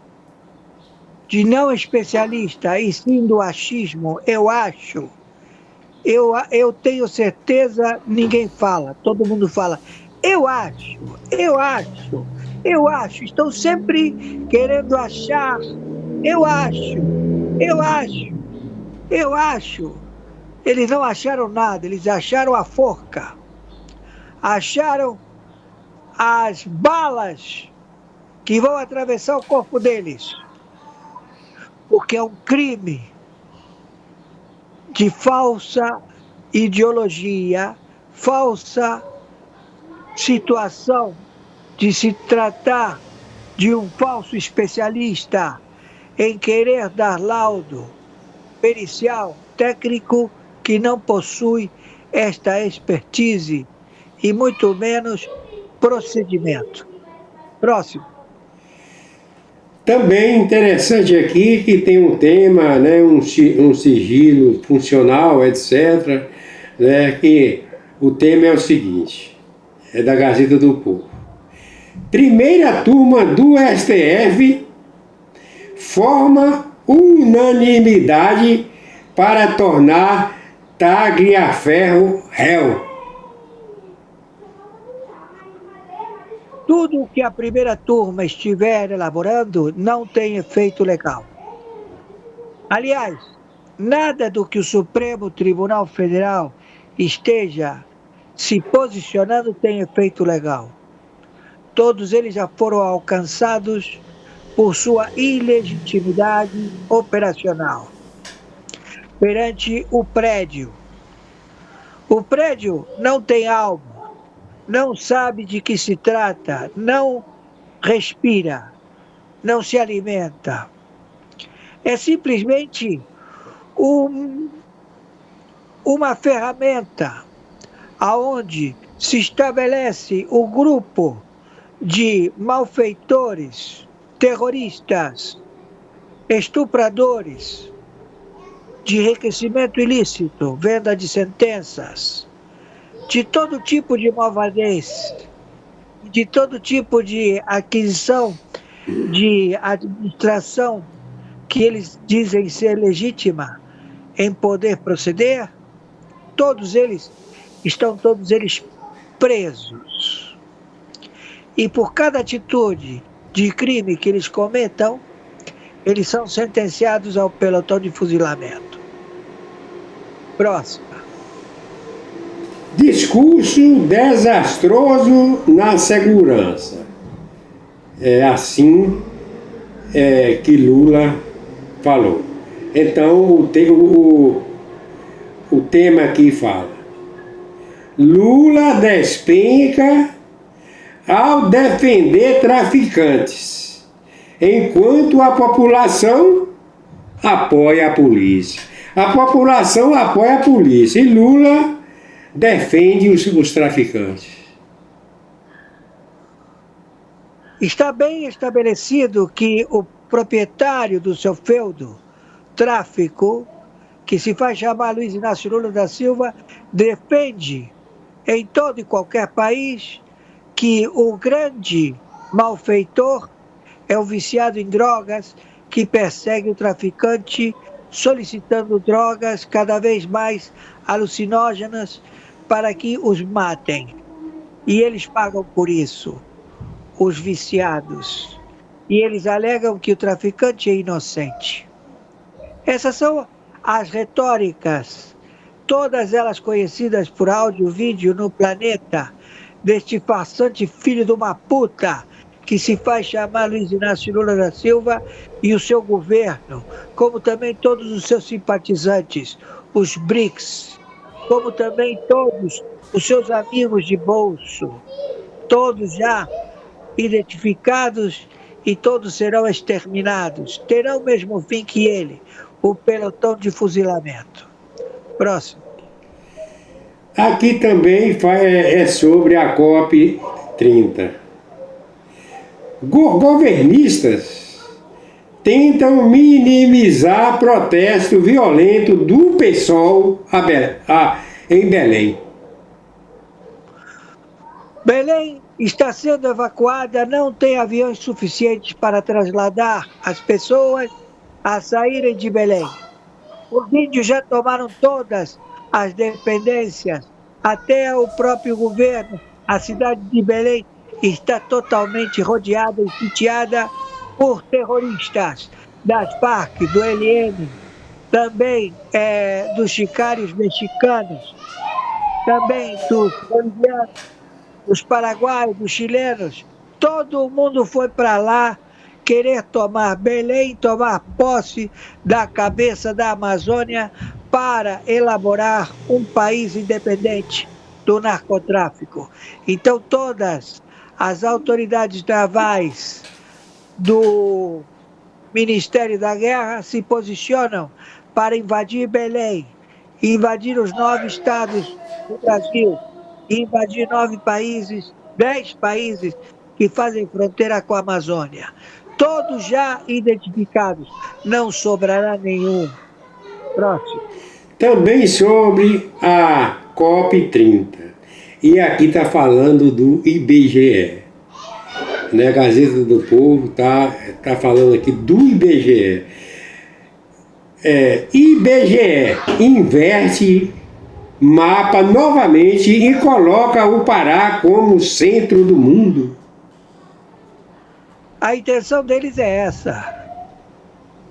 de não especialista e sim do achismo, eu tenho certeza, ninguém fala, todo mundo fala, eu acho, estão sempre querendo achar, eu acho. Eles não acharam nada, eles acharam a forca, acharam as balas que vão atravessar o corpo deles, porque é um crime de falsa ideologia, falsa situação de se tratar de um falso especialista em querer dar laudo pericial, técnico, que não possui esta expertise e muito menos procedimento. Próximo. Também interessante aqui que tem um tema, né, um sigilo funcional, etc., né, que o tema é o seguinte, é da Gazeta do Povo. Primeira turma do STF forma unanimidade para tornar Tagliaferro réu. Tudo que a primeira turma estiver elaborando não tem efeito legal. Aliás, nada do que o Supremo Tribunal Federal esteja se posicionando tem efeito legal. Todos eles já foram alcançados por sua ilegitimidade operacional perante o prédio. O prédio não tem alma, não sabe de que se trata, não respira, não se alimenta. É simplesmente uma ferramenta aonde se estabelece o grupo de malfeitores, terroristas, estupradores, de enriquecimento ilícito, venda de sentenças, de todo tipo de malvadez, de todo tipo de aquisição de administração que eles dizem ser legítima, em poder proceder, estão todos eles presos. E por cada atitude de crime que eles cometam, eles são sentenciados ao pelotão de fuzilamento. Próxima. Discurso desastroso na segurança. É assim que Lula falou. Então, o tema aqui fala: Lula despenca ao defender traficantes, enquanto a população apoia a polícia. A população apoia a polícia e Lula defende os traficantes. Está bem estabelecido que o proprietário do seu feudo, tráfico, que se faz chamar Luiz Inácio Lula da Silva, defende em todo e qualquer país que o grande malfeitor é o viciado em drogas que persegue o traficante solicitando drogas cada vez mais alucinógenas para que os matem. E eles pagam por isso, os viciados. E eles alegam que o traficante é inocente. Essas são as retóricas, todas elas conhecidas por áudio e vídeo no planeta, deste farsante filho de uma puta que se faz chamar Luiz Inácio Lula da Silva e o seu governo, como também todos os seus simpatizantes, os BRICS, como também todos os seus amigos de bolso, todos já identificados e todos serão exterminados, terão o mesmo fim que ele, o pelotão de fuzilamento. Próximo. Aqui também é sobre a COP30. Governistas tentam minimizar protesto violento do PSOL em Belém. Belém está sendo evacuada, não tem aviões suficientes para trasladar as pessoas a saírem de Belém. Os índios já tomaram todas as dependências, até o próprio governo. A cidade de Belém está totalmente rodeada e sitiada por terroristas das Farc, do ELN, também dos sicários mexicanos, também dos bolivianos, dos paraguaios, dos chilenos. Todo mundo foi para lá querer tomar Belém, tomar posse da cabeça da Amazônia para elaborar um país independente do narcotráfico. Então todas as autoridades navais do Ministério da Guerra se posicionam para invadir Belém, invadir os 9 estados do Brasil, invadir 9 países, 10 países que fazem fronteira com a Amazônia. Todos já identificados, não sobrará nenhum. Próximo. Também sobre a COP30. E aqui está falando do IBGE. Né? A Gazeta do Povo tá falando aqui do IBGE. IBGE inverte mapa novamente e coloca o Pará como centro do mundo. A intenção deles é essa.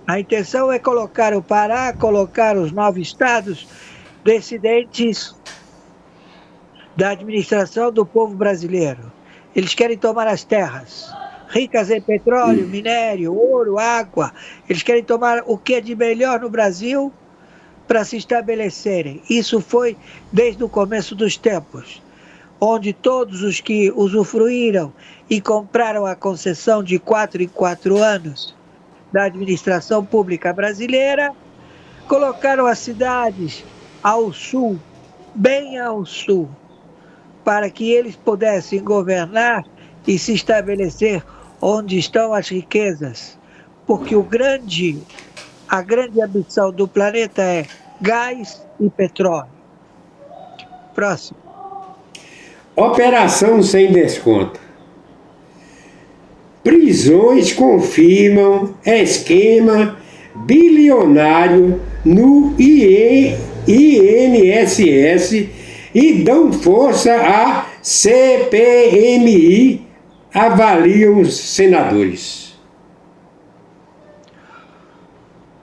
A intenção é colocar o Pará, colocar os 9 estados descendentes da administração do povo brasileiro. Eles querem tomar as terras ricas em petróleo, minério, ouro, água. Eles querem tomar o que é de melhor no Brasil para se estabelecerem. Isso foi desde o começo dos tempos, onde todos os que usufruíram e compraram a concessão de 4 em 4 anos da administração pública brasileira, colocaram as cidades ao sul, bem ao sul, para que eles pudessem governar e se estabelecer onde estão as riquezas. Porque a grande ambição do planeta é gás e petróleo. Próximo. Operação sem desconto. Prisões confirmam esquema bilionário no INSS e dão força à CPMI, avaliam os senadores.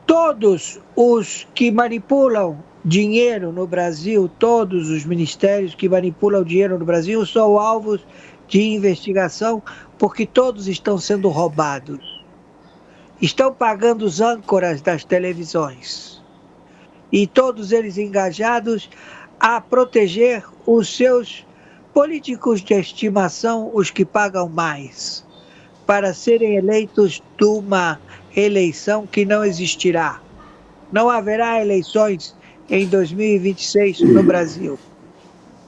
Todos os que manipulam dinheiro no Brasil, todos os ministérios que manipulam dinheiro no Brasil são alvos de investigação, porque todos estão sendo roubados. Estão pagando os âncoras das televisões. E todos eles engajados a proteger os seus políticos de estimação, os que pagam mais, para serem eleitos de uma eleição que não existirá. Não haverá eleições em 2026 no Brasil.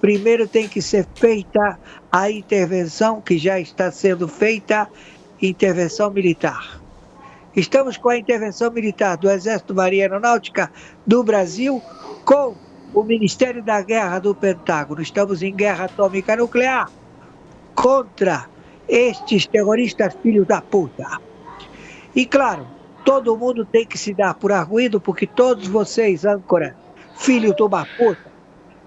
Primeiro tem que ser feita a intervenção que já está sendo feita, intervenção militar. Estamos com a intervenção militar do Exército, Marinha e Aeronáutica do Brasil com o Ministério da Guerra do Pentágono. Estamos em guerra atômica nuclear contra estes terroristas filhos da puta. E claro, todo mundo tem que se dar por arguido, porque todos vocês, âncora, filho de uma puta,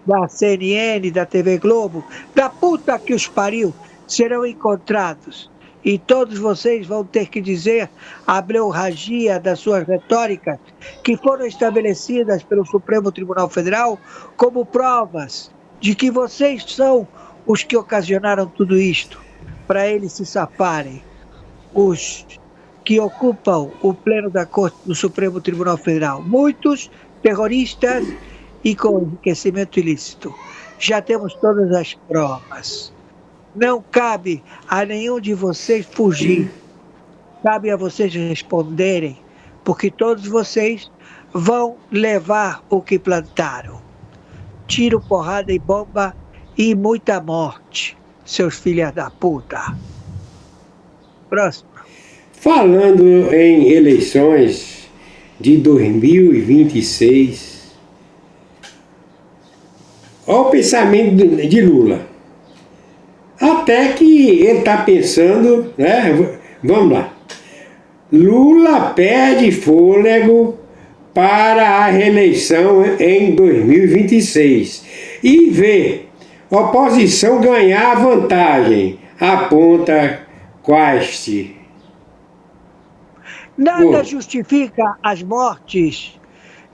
da CNN, da TV Globo, da puta que os pariu, serão encontrados. E todos vocês vão ter que dizer a bleurragia das suas retóricas, que foram estabelecidas pelo Supremo Tribunal Federal como provas de que vocês são os que ocasionaram tudo isto, para eles se safarem. Os que ocupam o pleno da Corte do Supremo Tribunal Federal, muitos terroristas e com enriquecimento ilícito. Já temos todas as provas. Não cabe a nenhum de vocês fugir. Cabe a vocês responderem, porque todos vocês vão levar o que plantaram. Tiro, porrada e bomba e muita morte, seus filhos da puta. Próximo. Falando em eleições de 2026, olha o pensamento de Lula. Até que ele está pensando, né? Vamos lá. Lula perde fôlego para a reeleição em 2026 e vê oposição ganhar vantagem, aponta Quast. Nada justifica as mortes,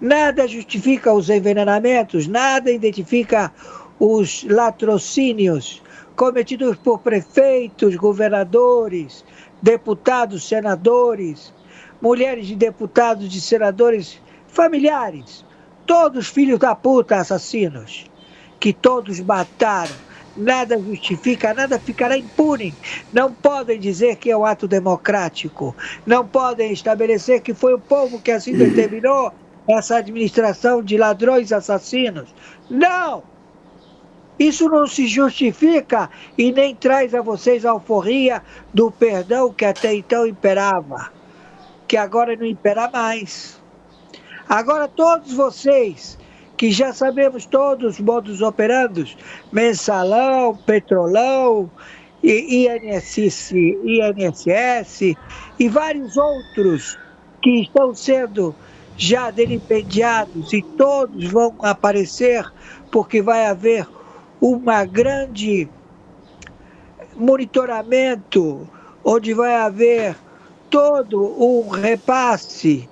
nada justifica os envenenamentos, nada identifica os latrocínios cometidos por prefeitos, governadores, deputados, senadores, mulheres de deputados, de senadores, familiares, todos filhos da puta, assassinos, que todos mataram. Nada justifica, nada ficará impune. Não podem dizer que é um ato democrático, não podem estabelecer que foi o povo que assim determinou essa administração de ladrões assassinos. Não! Isso não se justifica e nem traz a vocês a alforria do perdão que até então imperava, que agora não impera mais. Agora todos vocês, que já sabemos todos os modus operandos, mensalão, petrolão, INSS e vários outros que estão sendo já delipendiados e todos vão aparecer porque vai haver uma grande monitoramento, onde vai haver todo um repasse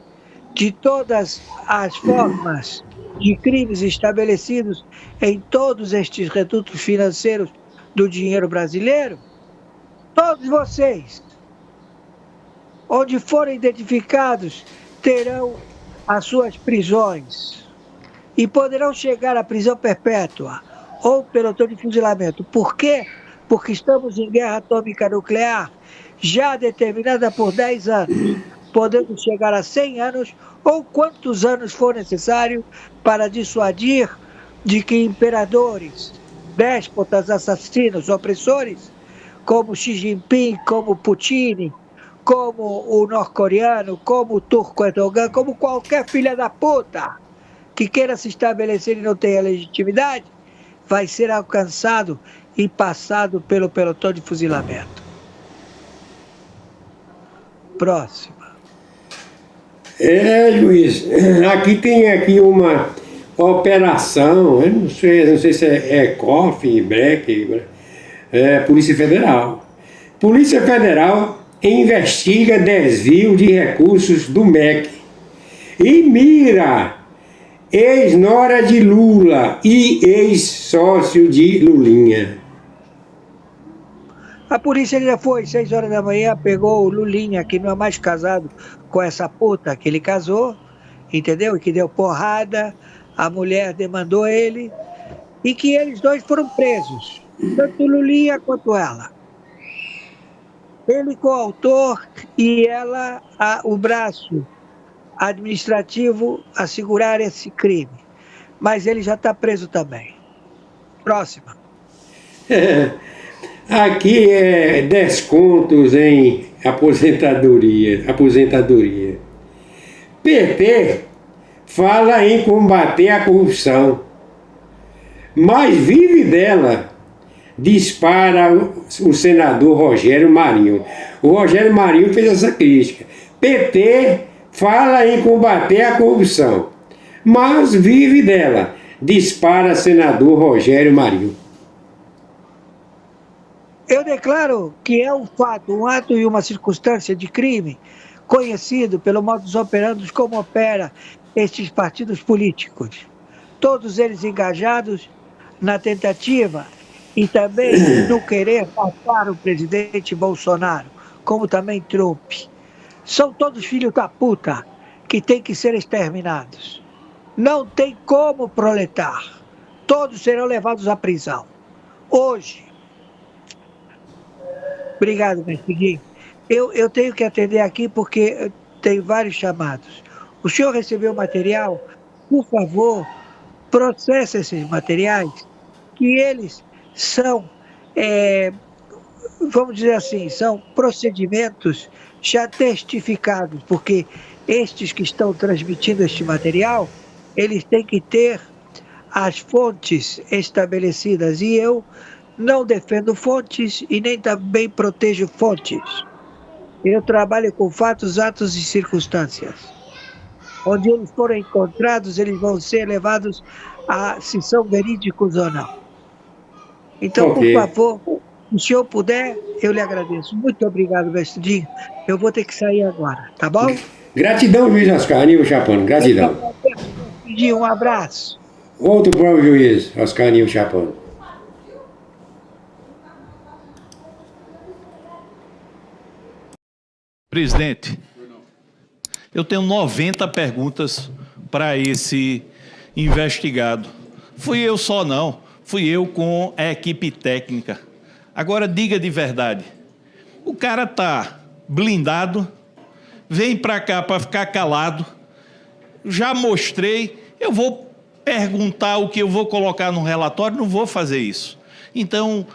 de todas as formas de crimes estabelecidos em todos estes redutos financeiros do dinheiro brasileiro. Todos vocês, onde forem identificados, terão as suas prisões e poderão chegar à prisão perpétua ou pelotão de fuzilamento. Por quê? Porque estamos em guerra atômica nuclear, já determinada por 10 anos, podendo chegar a 100 anos ou quantos anos for necessário para dissuadir de que imperadores, déspotas, assassinos, opressores, como Xi Jinping, como Putin, como o norte-coreano, como o turco Erdogan, como qualquer filha da puta que queira se estabelecer e não tenha legitimidade, vai ser alcançado e passado pelo pelotão de fuzilamento. Próxima. Juiz, aqui tem aqui uma operação, eu não sei se é COF, BREC, Polícia Federal. Polícia Federal investiga desvio de recursos do MEC e mira ex-nora de Lula e ex-sócio de Lulinha. A polícia já foi, 6 horas da manhã, pegou o Lulinha, que não é mais casado com essa puta que ele casou, entendeu? E que deu porrada, a mulher demandou ele, e que eles dois foram presos, tanto o Lulinha quanto ela. Ele coautor e ela o braço administrativo a segurar esse crime. Mas ele já está preso também. Próxima. Aqui é descontos em aposentadoria. PT fala em combater a corrupção, mas vive dela, dispara o senador Rogério Marinho. O Rogério Marinho fez essa crítica. PT fala em combater a corrupção, mas vive dela, dispara senador Rogério Marinho. Eu declaro que é um fato, um ato e uma circunstância de crime conhecido pelo modus operandi como opera estes partidos políticos. Todos eles engajados na tentativa e também no querer passar o presidente Bolsonaro, como também Trump. São todos filhos da puta que têm que ser exterminados. Não tem como proletar. Todos serão levados à prisão. Hoje. Obrigado, mestre. Eu tenho que atender aqui porque tem vários chamados. O senhor recebeu material? Por favor, processe esses materiais, que eles são, vamos dizer assim, são procedimentos já testificados, porque estes que estão transmitindo este material, eles têm que ter as fontes estabelecidas, e eu não defendo fontes e nem também protejo fontes. Eu trabalho com fatos, atos e circunstâncias. Onde eles forem encontrados, eles vão ser levados a se são verídicos ou não. Então, Por favor, se o senhor puder, eu lhe agradeço. Muito obrigado, mestre Dinho. Eu vou ter que sair agora, tá bom? Gratidão, juiz Oscar Aníbal Chapano, gratidão. Um abraço. Outro para o juiz Oscar Aníbal Chapano. Presidente, eu tenho 90 perguntas para esse investigado. Fui eu só não, fui eu com a equipe técnica. Agora diga de verdade, o cara está blindado, vem para cá para ficar calado, já mostrei, eu vou perguntar o que eu vou colocar no relatório, não vou fazer isso. Então,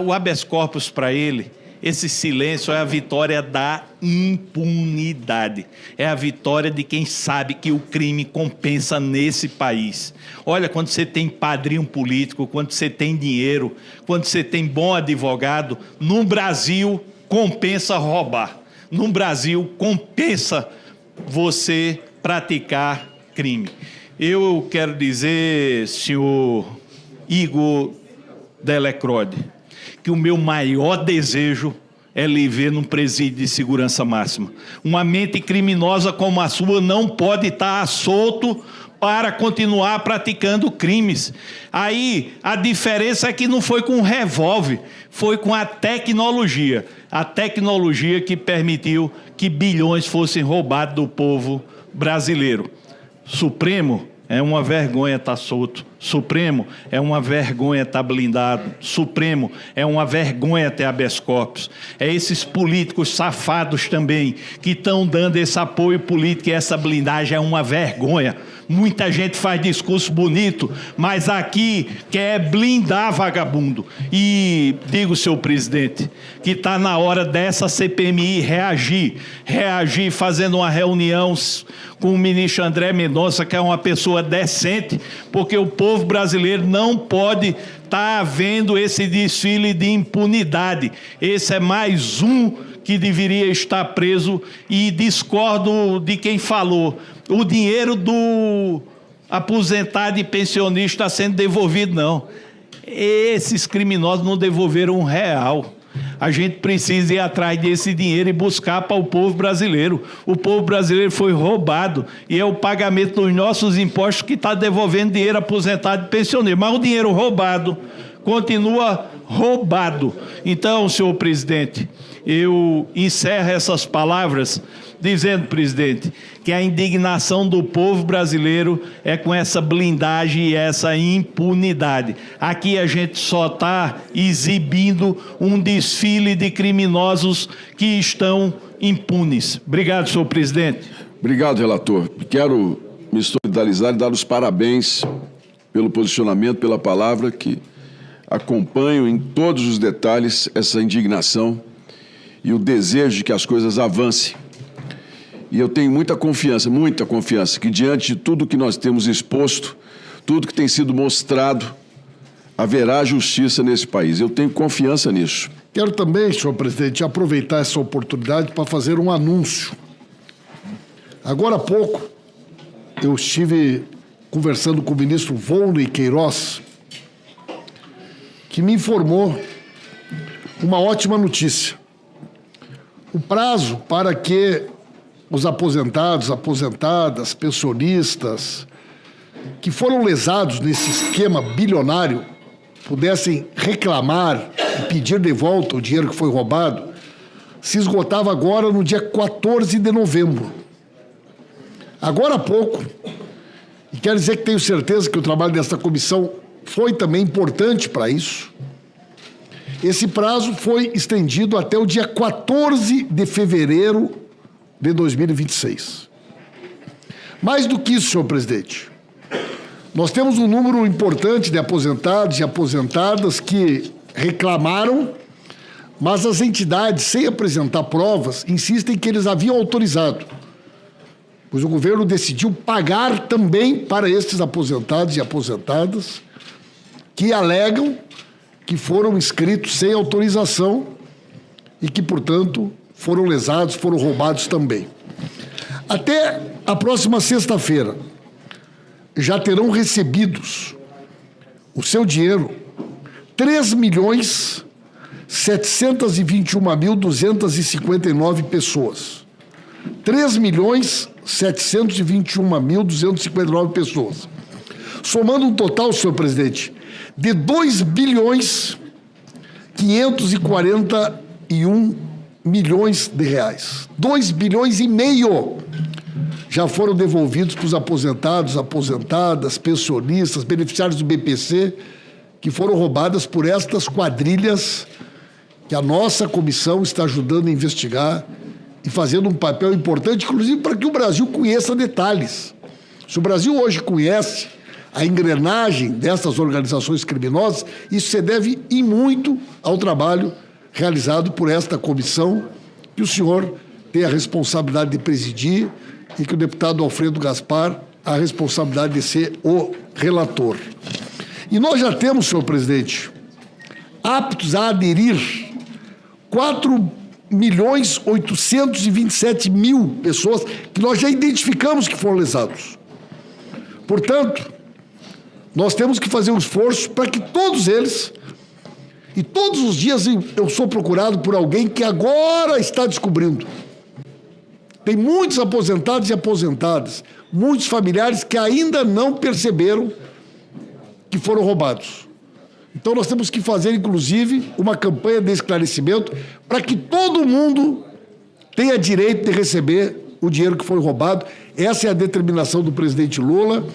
o habeas corpus para ele, esse silêncio é a vitória da impunidade. É a vitória de quem sabe que o crime compensa nesse país. Olha, quando você tem padrinho político, quando você tem dinheiro, quando você tem bom advogado, no Brasil compensa roubar. No Brasil compensa você praticar crime. Eu quero dizer, senhor Igor Delecrode, que o meu maior desejo é lhe ver num presídio de segurança máxima. Uma mente criminosa como a sua não pode estar solto para continuar praticando crimes. Aí a diferença é que não foi com revólver, foi com a tecnologia que permitiu que bilhões fossem roubados do povo brasileiro. Supremo, é uma vergonha estar solto. Supremo, é uma vergonha estar blindado. Supremo, é uma vergonha ter habeas corpus. É esses políticos safados também que estão dando esse apoio político, e essa blindagem é uma vergonha. Muita gente faz discurso bonito, mas aqui quer blindar vagabundo. E digo, senhor presidente, que está na hora dessa CPMI reagir fazendo uma reunião com o ministro André Mendonça, que é uma pessoa decente, porque o povo brasileiro não pode estar vendo esse desfile de impunidade. Esse é mais um que deveria estar preso, e discordo de quem falou. O dinheiro do aposentado e pensionista está sendo devolvido, não. Esses criminosos não devolveram R$1. A gente precisa ir atrás desse dinheiro e buscar para o povo brasileiro. O povo brasileiro foi roubado e é o pagamento dos nossos impostos que está devolvendo dinheiro aposentado e pensioneiro. Mas o dinheiro roubado continua roubado. Então, senhor presidente, eu encerro essas palavras dizendo, presidente, que a indignação do povo brasileiro é com essa blindagem e essa impunidade. Aqui a gente só está exibindo um desfile de criminosos que estão impunes. Obrigado, senhor presidente. Obrigado, relator. Quero me solidarizar e dar os parabéns pelo posicionamento, pela palavra, que acompanho em todos os detalhes essa indignação e o desejo de que as coisas avancem. E eu tenho muita confiança, que diante de tudo que nós temos exposto, tudo que tem sido mostrado, haverá justiça nesse país. Eu tenho confiança nisso. Quero também, senhor presidente, aproveitar essa oportunidade para fazer um anúncio. Agora há pouco, eu estive conversando com o ministro Volney Queiroz, que me informou uma ótima notícia. O prazo para que os aposentados, aposentadas, pensionistas que foram lesados nesse esquema bilionário pudessem reclamar e pedir de volta o dinheiro que foi roubado, se esgotava agora no dia 14 de novembro. Agora há pouco, e quero dizer que tenho certeza que o trabalho dessa comissão foi também importante para isso, esse prazo foi estendido até o dia 14 de fevereiro de 2026. Mais do que isso, senhor presidente, nós temos um número importante de aposentados e aposentadas que reclamaram, mas as entidades, sem apresentar provas, insistem que eles haviam autorizado, pois o governo decidiu pagar também para esses aposentados e aposentadas que alegam que foram inscritos sem autorização e que, portanto, foram lesados, foram roubados também. Até a próxima sexta-feira, já terão recebidos o seu dinheiro 3.721.259 pessoas. 3.721.259 pessoas. Somando um total, senhor presidente, de 2.541 milhões de reais. 2,5 bilhões já foram devolvidos para os aposentados, aposentadas, pensionistas, beneficiários do BPC, que foram roubadas por estas quadrilhas que a nossa comissão está ajudando a investigar e fazendo um papel importante, inclusive para que o Brasil conheça detalhes. Se o Brasil hoje conhece a engrenagem dessas organizações criminosas, isso se deve e muito ao trabalho realizado por esta comissão, que o senhor tem a responsabilidade de presidir e que o deputado Alfredo Gaspar a responsabilidade de ser o relator. E nós já temos, senhor presidente, aptos a aderir 4.827.000 pessoas que nós já identificamos que foram lesados. Portanto, nós temos que fazer um esforço para que todos eles, e todos os dias eu sou procurado por alguém que agora está descobrindo. Tem muitos aposentados e aposentadas, muitos familiares que ainda não perceberam que foram roubados. Então nós temos que fazer, inclusive, uma campanha de esclarecimento para que todo mundo tenha direito de receber o dinheiro que foi roubado. Essa é a determinação do presidente Lula.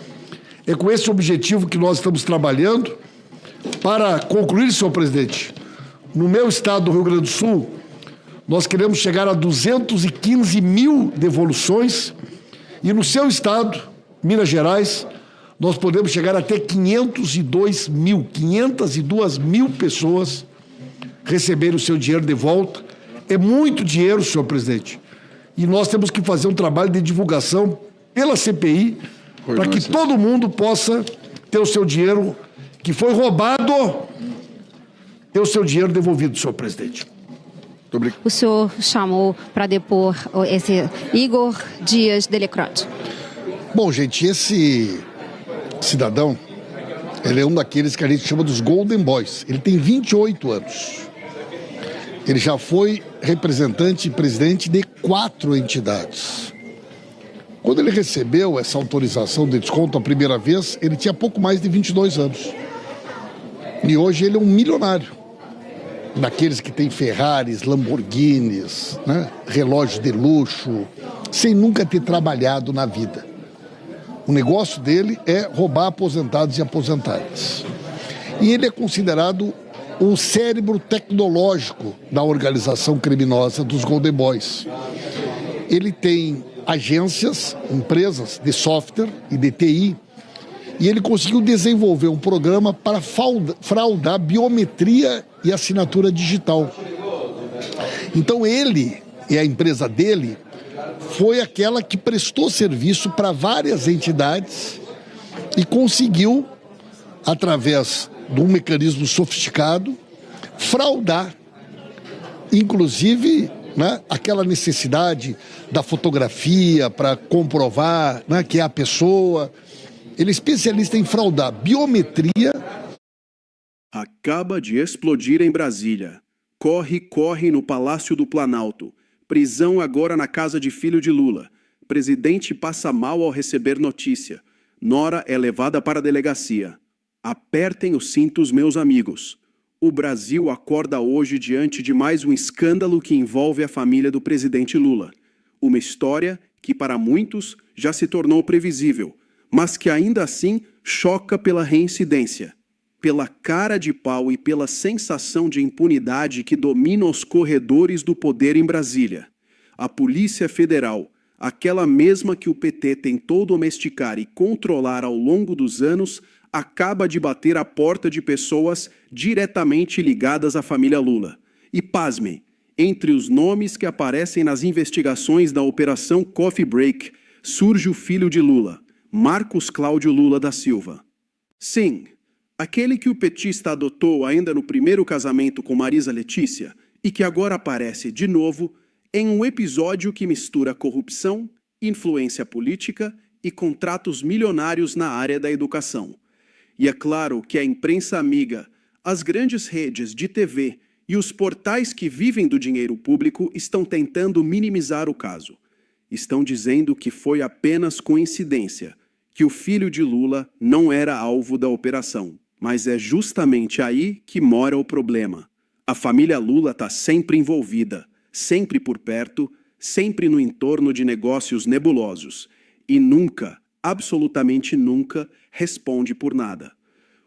É com esse objetivo que nós estamos trabalhando. Para concluir, senhor presidente, no meu estado do Rio Grande do Sul, nós queremos chegar a 215 mil devoluções e no seu estado, Minas Gerais, nós podemos chegar até 502 mil pessoas receberem o seu dinheiro de volta. É muito dinheiro, senhor presidente. E nós temos que fazer um trabalho de divulgação pela CPI para que todo mundo possa ter o seu dinheiro que foi roubado, ter o seu dinheiro devolvido, senhor presidente. o senhor chamou para depor esse Igor Dias Delecrote? Bom, gente, esse cidadão, ele é um daqueles que a gente chama dos Golden Boys. Ele tem 28 anos. Ele já foi representante e presidente de 4 entidades. Quando ele recebeu essa autorização de desconto a primeira vez, ele tinha pouco mais de 22 anos. E hoje ele é um milionário. Daqueles que tem Ferraris, Lamborghinis, né? Relógios de luxo, sem nunca ter trabalhado na vida. O negócio dele é roubar aposentados e aposentadas. E ele é considerado o cérebro tecnológico da organização criminosa dos Golden Boys. Ele tem agências, empresas de software e de TI, e ele conseguiu desenvolver um programa para fraudar biometria e assinatura digital. Então ele e a empresa dele foi aquela que prestou serviço para várias entidades e conseguiu, através de um mecanismo sofisticado, fraudar, inclusive, né, aquela necessidade da fotografia para comprovar, né, que é a pessoa. Ele é especialista em fraudar biometria. Acaba de explodir em Brasília. Corre no Palácio do Planalto. Prisão agora na casa de filho de Lula. Presidente passa mal ao receber notícia. Nora é levada para a delegacia. Apertem os cintos, meus amigos. O Brasil acorda hoje diante de mais um escândalo que envolve a família do presidente Lula. Uma história que, para muitos, já se tornou previsível, mas que ainda assim choca pela reincidência, pela cara de pau e pela sensação de impunidade que domina os corredores do poder em Brasília. A Polícia Federal, aquela mesma que o PT tentou domesticar e controlar ao longo dos anos, acaba de bater a porta de pessoas diretamente ligadas à família Lula. E pasmem, entre os nomes que aparecem nas investigações da Operação Coffee Break, surge o filho de Lula, Marcos Cláudio Lula da Silva. Sim, aquele que o petista adotou ainda no primeiro casamento com Marisa Letícia e que agora aparece de novo em um episódio que mistura corrupção, influência política e contratos milionários na área da educação. E é claro que a imprensa amiga, as grandes redes de TV e os portais que vivem do dinheiro público estão tentando minimizar o caso. Estão dizendo que foi apenas coincidência, que o filho de Lula não era alvo da operação. Mas é justamente aí que mora o problema. A família Lula está sempre envolvida, sempre por perto, sempre no entorno de negócios nebulosos. E nunca, absolutamente nunca, responde por nada.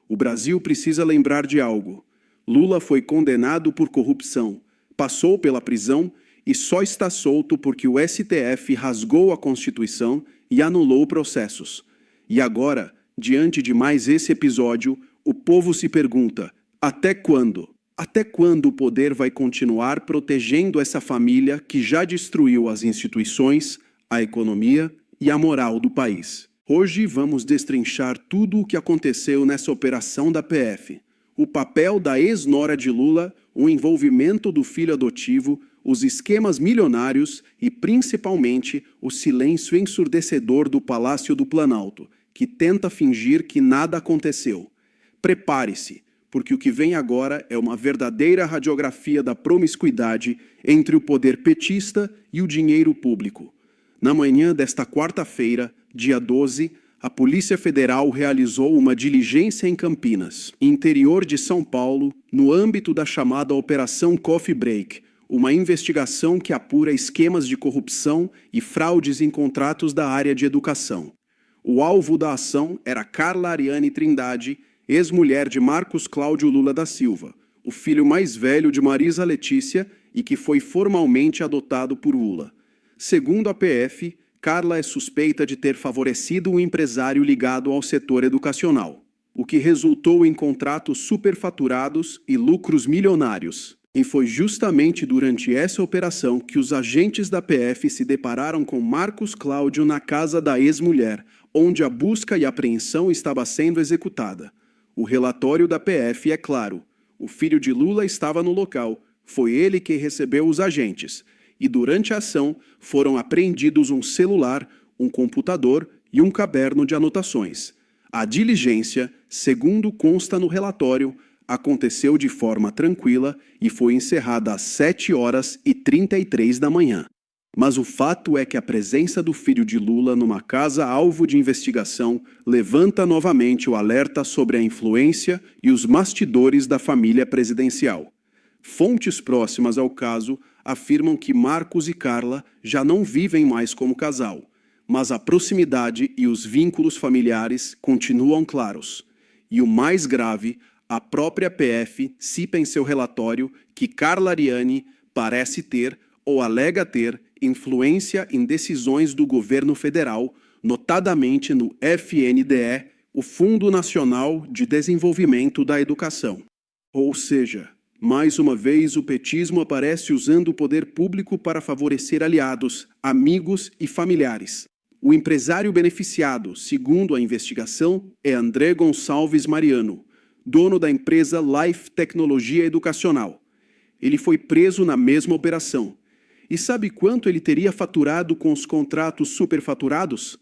O Brasil precisa lembrar de algo. Lula foi condenado por corrupção, passou pela prisão e só está solto porque o STF rasgou a Constituição e anulou processos. E agora, diante de mais esse episódio, o povo se pergunta: até quando? Até quando o poder vai continuar protegendo essa família que já destruiu as instituições, a economia e a moral do país? Hoje vamos destrinchar tudo o que aconteceu nessa operação da PF. O papel da ex-nora de Lula, o envolvimento do filho adotivo, os esquemas milionários e, principalmente, o silêncio ensurdecedor do Palácio do Planalto, que tenta fingir que nada aconteceu. Prepare-se, porque o que vem agora é uma verdadeira radiografia da promiscuidade entre o poder petista e o dinheiro público. Na manhã desta quarta-feira, dia 12, a Polícia Federal realizou uma diligência em Campinas, interior de São Paulo, no âmbito da chamada Operação Coffee Break, uma investigação que apura esquemas de corrupção e fraudes em contratos da área de educação. O alvo da ação era Carla Ariane Trindade, ex-mulher de Marcos Cláudio Lula da Silva, o filho mais velho de Marisa Letícia e que foi formalmente adotado por Lula. Segundo a PF, Carla é suspeita de ter favorecido um empresário ligado ao setor educacional, o que resultou em contratos superfaturados e lucros milionários. E foi justamente durante essa operação que os agentes da PF se depararam com Marcos Cláudio na casa da ex-mulher, onde a busca e apreensão estava sendo executada. O relatório da PF é claro: o filho de Lula estava no local, Foi ele quem recebeu os agentes, e durante a ação foram apreendidos um celular, um computador e um caderno de anotações. A diligência, segundo consta no relatório, aconteceu de forma tranquila e foi encerrada às 7h33 da manhã. Mas o fato é que a presença do filho de Lula numa casa alvo de investigação levanta novamente o alerta sobre a influência e os bastidores da família presidencial. Fontes próximas ao caso afirmam que Marcos e Carla já não vivem mais como casal, mas a proximidade e os vínculos familiares continuam claros. E o mais grave, a própria PF cita em seu relatório que Carla Ariane parece ter, ou alega ter, influência em decisões do governo federal, notadamente no FNDE, o Fundo Nacional de Desenvolvimento da Educação. Ou seja, mais uma vez o petismo aparece usando o poder público para favorecer aliados, amigos e familiares. O empresário beneficiado, segundo a investigação, é André Gonçalves Mariano, dono da empresa Life Tecnologia Educacional. Ele foi preso na mesma operação. E sabe quanto ele teria faturado com os contratos superfaturados?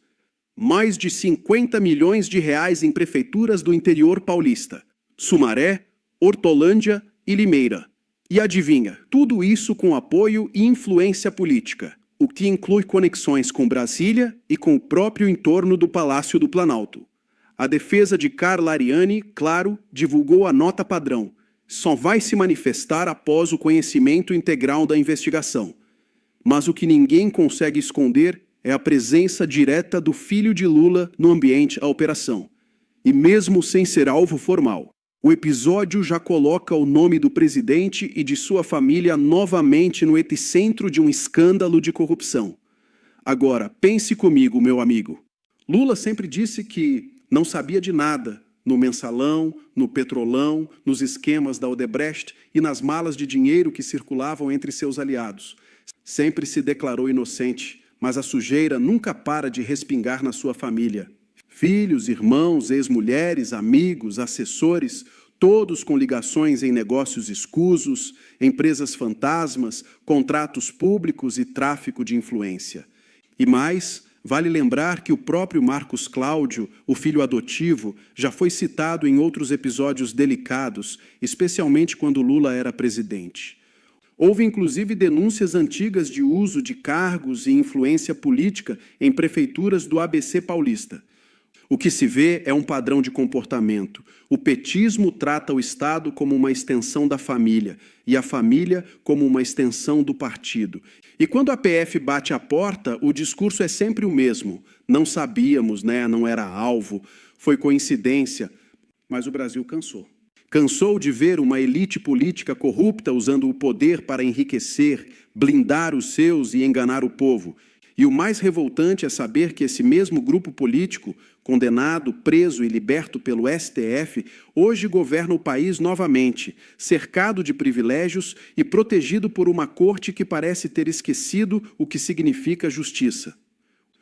Mais de 50 milhões de reais em prefeituras do interior paulista. Sumaré, Hortolândia e Limeira. E adivinha, tudo isso com apoio e influência política, o que inclui conexões com Brasília e com o próprio entorno do Palácio do Planalto. A defesa de Carla Ariane, claro, divulgou a nota padrão. Só vai se manifestar após o conhecimento integral da investigação. Mas o que ninguém consegue esconder é a presença direta do filho de Lula no ambiente da operação. E mesmo sem ser alvo formal, o episódio já coloca o nome do presidente e de sua família novamente no epicentro de um escândalo de corrupção. Agora, pense comigo, meu amigo. Lula sempre disse que não sabia de nada no mensalão, no petrolão, nos esquemas da Odebrecht e nas malas de dinheiro que circulavam entre seus aliados. Sempre se declarou inocente, mas a sujeira nunca para de respingar na sua família. Filhos, irmãos, ex-mulheres, amigos, assessores, todos com ligações em negócios escusos, empresas fantasmas, contratos públicos e tráfico de influência. E mais, vale lembrar que o próprio Marcos Cláudio, o filho adotivo, já foi citado em outros episódios delicados, especialmente quando Lula era presidente. Houve inclusive denúncias antigas de uso de cargos e influência política em prefeituras do ABC paulista. O que se vê é um padrão de comportamento. O petismo trata o Estado como uma extensão da família e a família como uma extensão do partido. E quando a PF bate a porta, o discurso é sempre o mesmo. Não sabíamos, não era alvo, foi coincidência. Mas o Brasil cansou. Cansou de ver uma elite política corrupta usando o poder para enriquecer, blindar os seus e enganar o povo. E o mais revoltante é saber que esse mesmo grupo político, condenado, preso e liberto pelo STF, hoje governa o país novamente, cercado de privilégios e protegido por uma corte que parece ter esquecido o que significa justiça.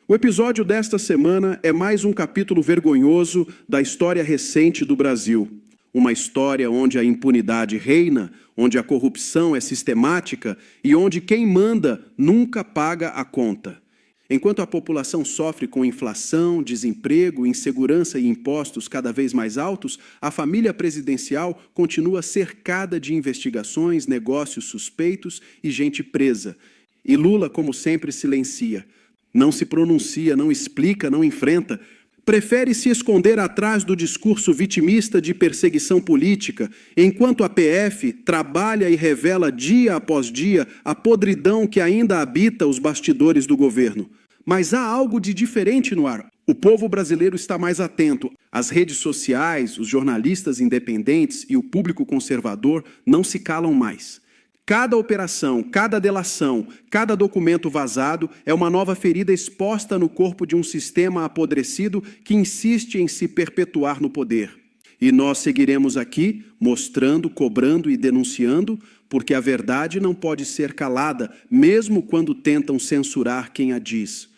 O episódio desta semana é mais um capítulo vergonhoso da história recente do Brasil. Uma história onde a impunidade reina, onde a corrupção é sistemática e onde quem manda nunca paga a conta. Enquanto a população sofre com inflação, desemprego, insegurança e impostos cada vez mais altos, a família presidencial continua cercada de investigações, negócios suspeitos e gente presa. E Lula, como sempre, silencia. Não se pronuncia, não explica, não enfrenta. Prefere se esconder atrás do discurso vitimista de perseguição política, enquanto a PF trabalha e revela dia após dia a podridão que ainda habita os bastidores do governo. Mas há algo de diferente no ar. O povo brasileiro está mais atento. As redes sociais, os jornalistas independentes e o público conservador não se calam mais. Cada operação, cada delação, cada documento vazado é uma nova ferida exposta no corpo de um sistema apodrecido que insiste em se perpetuar no poder. E nós seguiremos aqui, mostrando, cobrando e denunciando, porque a verdade não pode ser calada, mesmo quando tentam censurar quem a diz.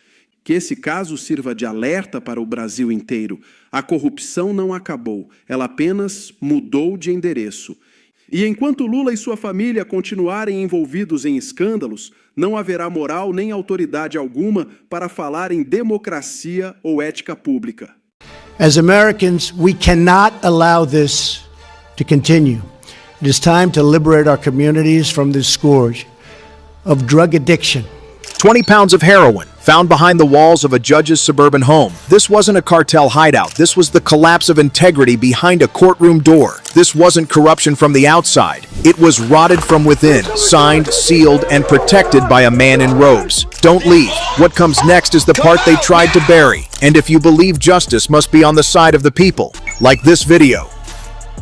Que esse caso sirva de alerta para o Brasil inteiro. A corrupção não acabou, ela apenas mudou de endereço. E enquanto Lula e sua família continuarem envolvidos em escândalos, não haverá moral nem autoridade alguma para falar em democracia ou ética pública. As Americans, we cannot allow this to continue. It is time to liberate our communities from this scourge of drug addiction. 20 pounds of heroin found behind the walls of a judge's suburban home. This wasn't a cartel hideout. This was the collapse of integrity behind a courtroom door. This wasn't corruption from the outside. It was rotted from within, signed, sealed, and protected by a man in robes. Don't leave. What comes next is the part they tried to bury. And if you believe justice must be on the side of the people, like this video.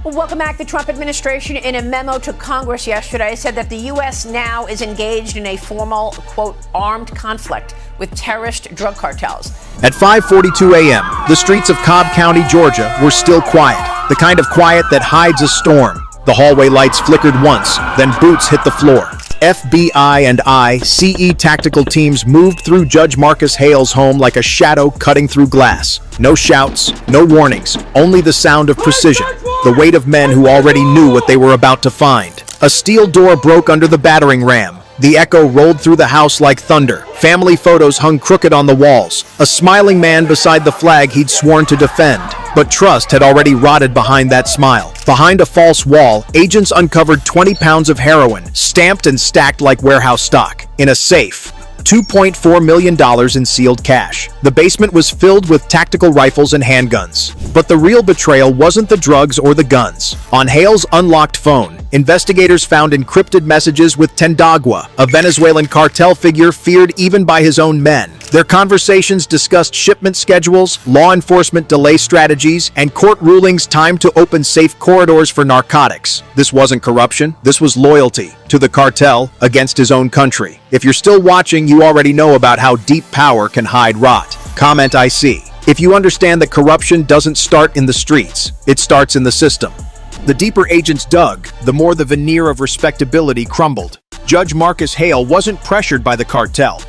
Well, welcome back. The Trump administration, in a memo to Congress yesterday, said that the U.S. now is engaged in a formal, quote, armed conflict with terrorist drug cartels. At 5:42 a.m., the streets of Cobb County, Georgia, were still quiet, the kind of quiet that hides a storm. The hallway lights flickered once, then boots hit the floor. FBI and ICE tactical teams moved through Judge Marcus Hale's home like a shadow cutting through glass. No shouts, no warnings, only the sound of precision, the weight of men who already knew what they were about to find. A steel door broke under the battering ram. The echo rolled through the house like thunder. Family photos hung crooked on the walls. A smiling man beside the flag he'd sworn to defend. But trust had already rotted behind that smile. Behind a false wall, agents uncovered 20 pounds of heroin, stamped and stacked like warehouse stock, in a safe. $2.4 million in sealed cash. The basement was filled with tactical rifles and handguns. But the real betrayal wasn't the drugs or the guns. On Hale's unlocked phone, investigators found encrypted messages with Tendagua, a Venezuelan cartel figure feared even by his own men. Their conversations discussed shipment schedules, law enforcement delay strategies, and court rulings timed to open safe corridors for narcotics. This wasn't corruption, this was loyalty to the cartel against his own country. If you're still watching, you already know about how deep power can hide rot. Comment I see. If you understand that corruption doesn't start in the streets, it starts in the system. The deeper agents dug, the more the veneer of respectability crumbled. Judge Marcus Hale wasn't pressured by the cartel.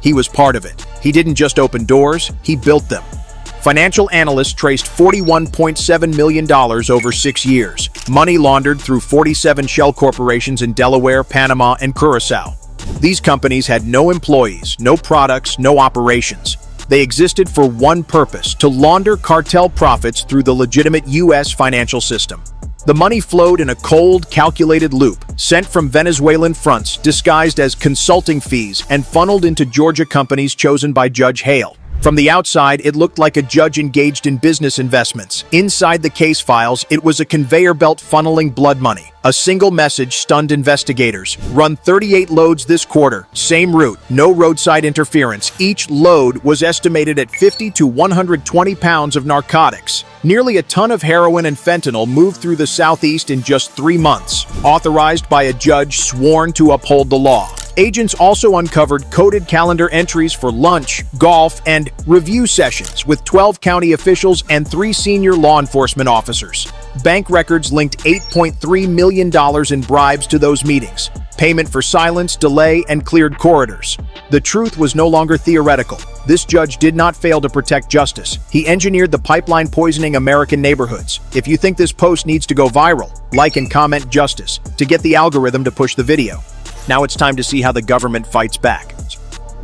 He was part of it. He didn't just open doors, he built them. Financial analysts traced $41.7 million over 6 years, money laundered through 47 shell corporations in Delaware, Panama, and Curacao. These companies had no employees, no products, no operations. They existed for one purpose: to launder cartel profits through the legitimate U.S. financial system. The money flowed in a cold, calculated loop, sent from Venezuelan fronts disguised as consulting fees and funneled into Georgia companies chosen by Judge Hale. From the outside, it looked like a judge engaged in business investments. Inside the case files, it was a conveyor belt funneling blood money. A single message stunned investigators. Run 38 loads this quarter. Same route, no roadside interference. Each load was estimated at 50 to 120 pounds of narcotics. Nearly a ton of heroin and fentanyl moved through the Southeast in just 3 months, authorized by a judge sworn to uphold the law. Agents also uncovered coded calendar entries for lunch, golf, and review sessions with 12 county officials and 3 senior law enforcement officers. Bank records linked $8.3 million in bribes to those meetings, payment for silence, delay, and cleared corridors. The truth was no longer theoretical. This judge did not fail to protect justice. He engineered the pipeline poisoning American neighborhoods. If you think this post needs to go viral, like and comment justice to get the algorithm to push the video. Now it's time to see how the government fights back.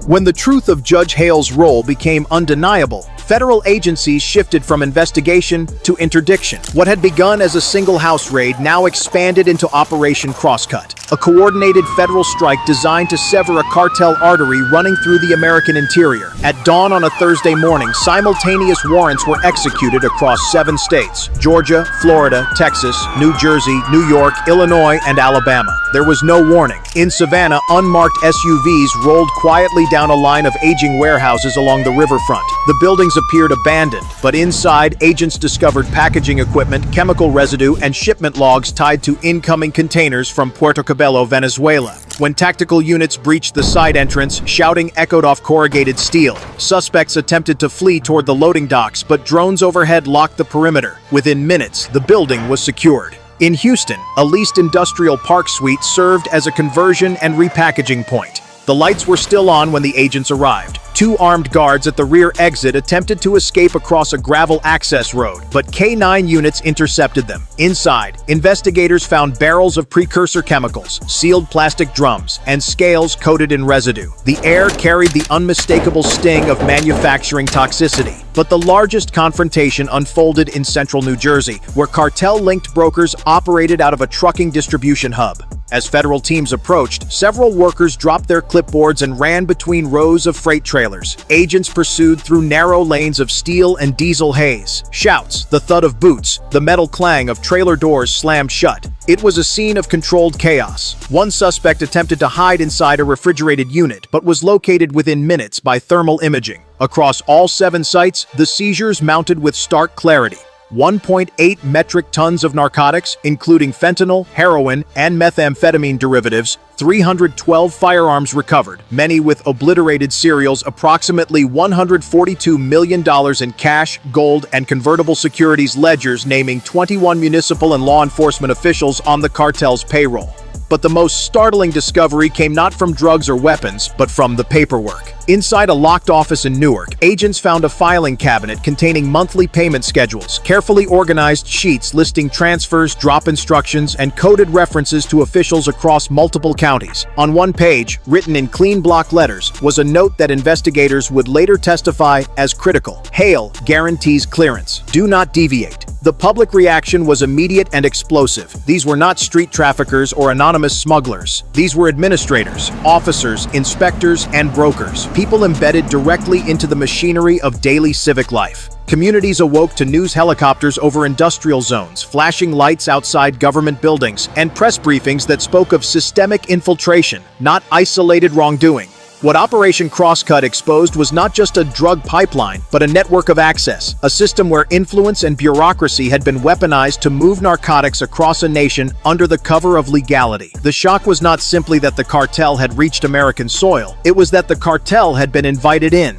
When the truth of Judge Hale's role became undeniable, federal agencies shifted from investigation to interdiction. What had begun as a single house raid now expanded into Operation Crosscut, a coordinated federal strike designed to sever a cartel artery running through the American interior. At dawn on a Thursday morning, simultaneous warrants were executed across 7 states: Georgia, Florida, Texas, New Jersey, New York, Illinois, and Alabama. There was no warning. In Savannah, unmarked SUVs rolled quietly down a line of aging warehouses along the riverfront. The buildings appeared abandoned, but inside, agents discovered packaging equipment, chemical residue, and shipment logs tied to incoming containers from Puerto Cabello, Venezuela. When tactical units breached the side entrance, shouting echoed off corrugated steel. Suspects attempted to flee toward the loading docks, but drones overhead locked the perimeter. Within minutes, the building was secured. In Houston, a leased industrial park suite served as a conversion and repackaging point. The lights were still on when the agents arrived. 2 armed guards at the rear exit attempted to escape across a gravel access road, but K9 units intercepted them. Inside, investigators found barrels of precursor chemicals, sealed plastic drums, and scales coated in residue. The air carried the unmistakable sting of manufacturing toxicity. But the largest confrontation unfolded in central New Jersey, where cartel-linked brokers operated out of a trucking distribution hub. As federal teams approached, several workers dropped their clipboards and ran between rows of freight trailers. Agents pursued through narrow lanes of steel and diesel haze. Shouts, the thud of boots, the metal clang of trailer doors slammed shut. It was a scene of controlled chaos. One suspect attempted to hide inside a refrigerated unit, but was located within minutes by thermal imaging. Across all 7 sites, the seizures mounted with stark clarity. 1.8 metric tons of narcotics, including fentanyl, heroin, and methamphetamine derivatives, 312 firearms recovered, many with obliterated serials, approximately $142 million in cash, gold, and convertible securities ledgers, naming 21 municipal and law enforcement officials on the cartel's payroll. But the most startling discovery came not from drugs or weapons, but from the paperwork. Inside a locked office in Newark, agents found a filing cabinet containing monthly payment schedules, carefully organized sheets listing transfers, drop instructions, and coded references to officials across multiple counties. On one page, written in clean block letters, was a note that investigators would later testify as critical. Hale guarantees clearance. Do not deviate. The public reaction was immediate and explosive. These were not street traffickers or anonymous smugglers. These were administrators, officers, inspectors, and brokers, people embedded directly into the machinery of daily civic life. Communities awoke to news helicopters over industrial zones, flashing lights outside government buildings, and press briefings that spoke of systemic infiltration, not isolated wrongdoing. What Operation Crosscut exposed was not just a drug pipeline, but a network of access, a system where influence and bureaucracy had been weaponized to move narcotics across a nation under the cover of legality. The shock was not simply that the cartel had reached American soil, it was that the cartel had been invited in.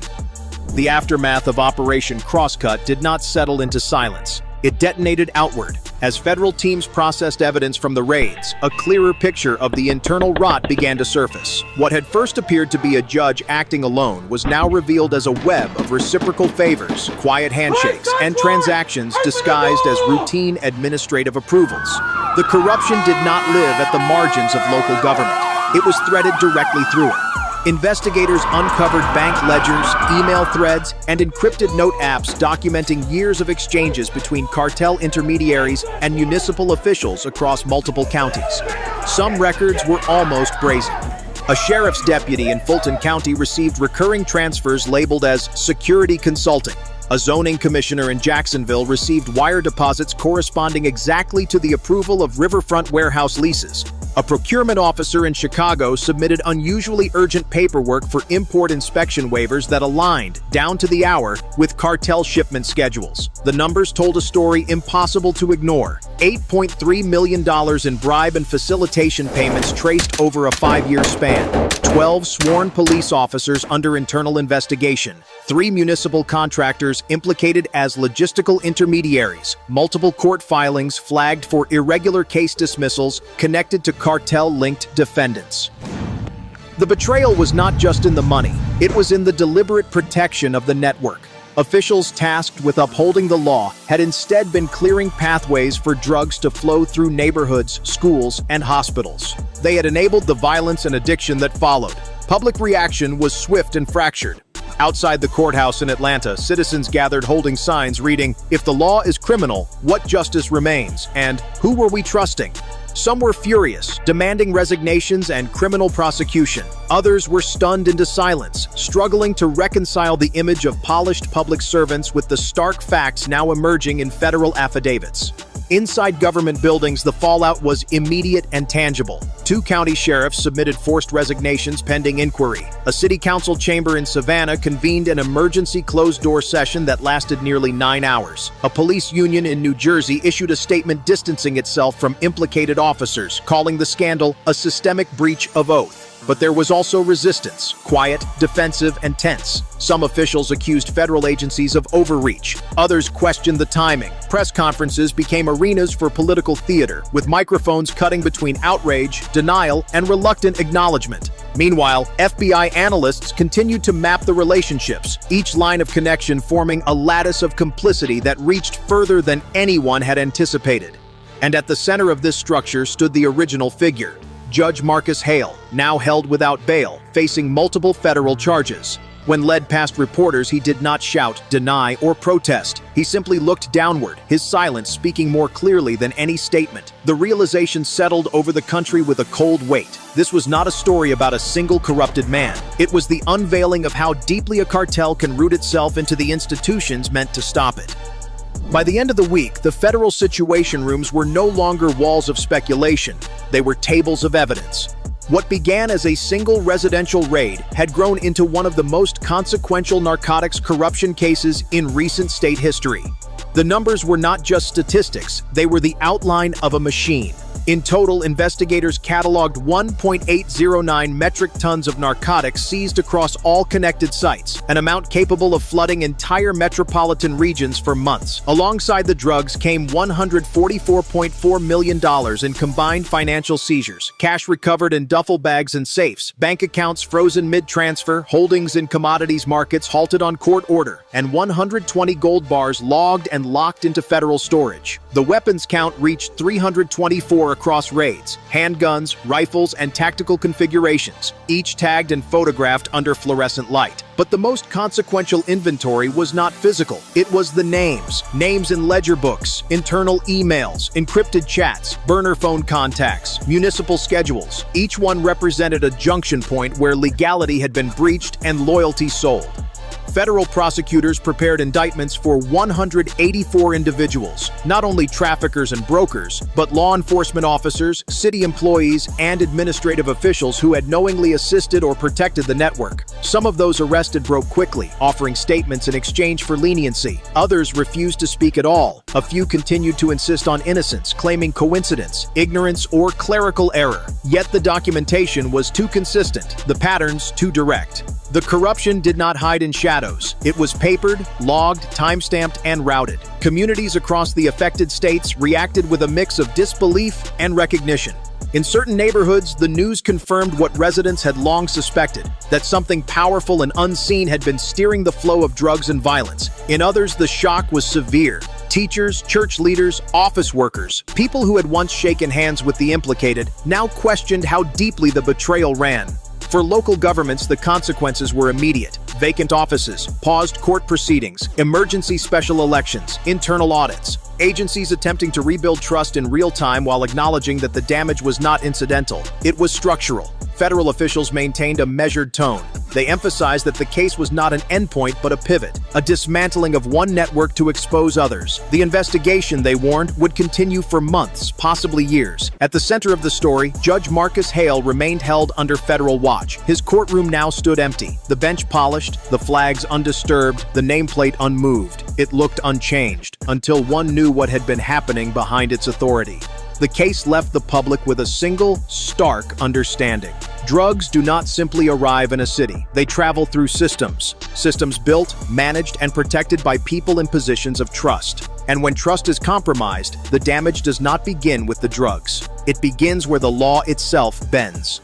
The aftermath of Operation Crosscut did not settle into silence. It detonated outward. As federal teams processed evidence from the raids, a clearer picture of the internal rot began to surface. What had first appeared to be a judge acting alone was now revealed as a web of reciprocal favors, quiet handshakes, and transactions disguised as routine administrative approvals. The corruption did not live at the margins of local government. It was threaded directly through it. Investigators uncovered bank ledgers, email threads, and encrypted note apps documenting years of exchanges between cartel intermediaries and municipal officials across multiple counties. Some records were almost brazen. A sheriff's deputy in Fulton County received recurring transfers labeled as security consulting. A zoning commissioner in Jacksonville received wire deposits corresponding exactly to the approval of riverfront warehouse leases. A procurement officer in Chicago submitted unusually urgent paperwork for import inspection waivers that aligned, down to the hour, with cartel shipment schedules. The numbers told a story impossible to ignore. $8.3 million in bribe and facilitation payments traced over a 5-year span. 12 sworn police officers under internal investigation. 3 municipal contractors implicated as logistical intermediaries. Multiple court filings flagged for irregular case dismissals connected to cartel-linked defendants. The betrayal was not just in the money, it was in the deliberate protection of the network. Officials tasked with upholding the law had instead been clearing pathways for drugs to flow through neighborhoods, schools, and hospitals. They had enabled the violence and addiction that followed. Public reaction was swift and fractured. Outside the courthouse in Atlanta, citizens gathered holding signs reading, "If the law is criminal, what justice remains?" and "Who were we trusting?" Some were furious, demanding resignations and criminal prosecution. Others were stunned into silence, struggling to reconcile the image of polished public servants with the stark facts now emerging in federal affidavits. Inside government buildings, the fallout was immediate and tangible. 2 county sheriffs submitted forced resignations pending inquiry. A city council chamber in Savannah convened an emergency closed-door session that lasted nearly 9 hours. A police union in New Jersey issued a statement distancing itself from implicated officers, calling the scandal a systemic breach of oath. But there was also resistance, quiet, defensive, and tense. Some officials accused federal agencies of overreach. Others questioned the timing. Press conferences became arenas for political theater, with microphones cutting between outrage, denial, and reluctant acknowledgement. Meanwhile, FBI analysts continued to map the relationships, each line of connection forming a lattice of complicity that reached further than anyone had anticipated. And at the center of this structure stood the original figure, Judge Marcus Hale, now held without bail, facing multiple federal charges. When led past reporters, he did not shout, deny, or protest. He simply looked downward, his silence speaking more clearly than any statement. The realization settled over the country with a cold weight. This was not a story about a single corrupted man. It was the unveiling of how deeply a cartel can root itself into the institutions meant to stop it. By the end of the week, the federal situation rooms were no longer walls of speculation. They were tables of evidence. What began as a single residential raid had grown into one of the most consequential narcotics corruption cases in recent state history. The numbers were not just statistics, they were the outline of a machine. In total, investigators cataloged 1.809 metric tons of narcotics seized across all connected sites, an amount capable of flooding entire metropolitan regions for months. Alongside the drugs came $144.4 million in combined financial seizures, cash recovered in duffel bags and safes, bank accounts frozen mid-transfer, holdings in commodities markets halted on court order, and 120 gold bars logged and locked into federal storage. The weapons count reached 324 across raids, handguns, rifles, and tactical configurations, each tagged and photographed under fluorescent light. But the most consequential inventory was not physical. It was the names. Names in ledger books, internal emails, encrypted chats, burner phone contacts, municipal schedules. Each one represented a junction point where legality had been breached and loyalty sold. Federal prosecutors prepared indictments for 184 individuals, not only traffickers and brokers, but law enforcement officers, city employees, and administrative officials who had knowingly assisted or protected the network. Some of those arrested broke quickly, offering statements in exchange for leniency. Others refused to speak at all. A few continued to insist on innocence, claiming coincidence, ignorance, or clerical error. Yet the documentation was too consistent, the patterns too direct. The corruption did not hide in shadows. It was papered, logged, timestamped, and routed. Communities across the affected states reacted with a mix of disbelief and recognition. In certain neighborhoods, the news confirmed what residents had long suspected, that something powerful and unseen had been steering the flow of drugs and violence. In others, the shock was severe. Teachers, church leaders, office workers, people who had once shaken hands with the implicated, now questioned how deeply the betrayal ran. For local governments, the consequences were immediate. Vacant offices, paused court proceedings, emergency special elections, internal audits. Agencies attempting to rebuild trust in real time while acknowledging that the damage was not incidental. It was structural. Federal officials maintained a measured tone. They emphasized that the case was not an endpoint but a pivot, a dismantling of one network to expose others. The investigation, they warned, would continue for months, possibly years. At the center of the story, Judge Marcus Hale remained held under federal watch. His courtroom now stood empty, the bench polished, the flags undisturbed, the nameplate unmoved. It looked unchanged, until one knew what had been happening behind its authority. The case left the public with a single, stark understanding. Drugs do not simply arrive in a city. They travel through systems. Systems built, managed, and protected by people in positions of trust. And when trust is compromised, the damage does not begin with the drugs. It begins where the law itself bends.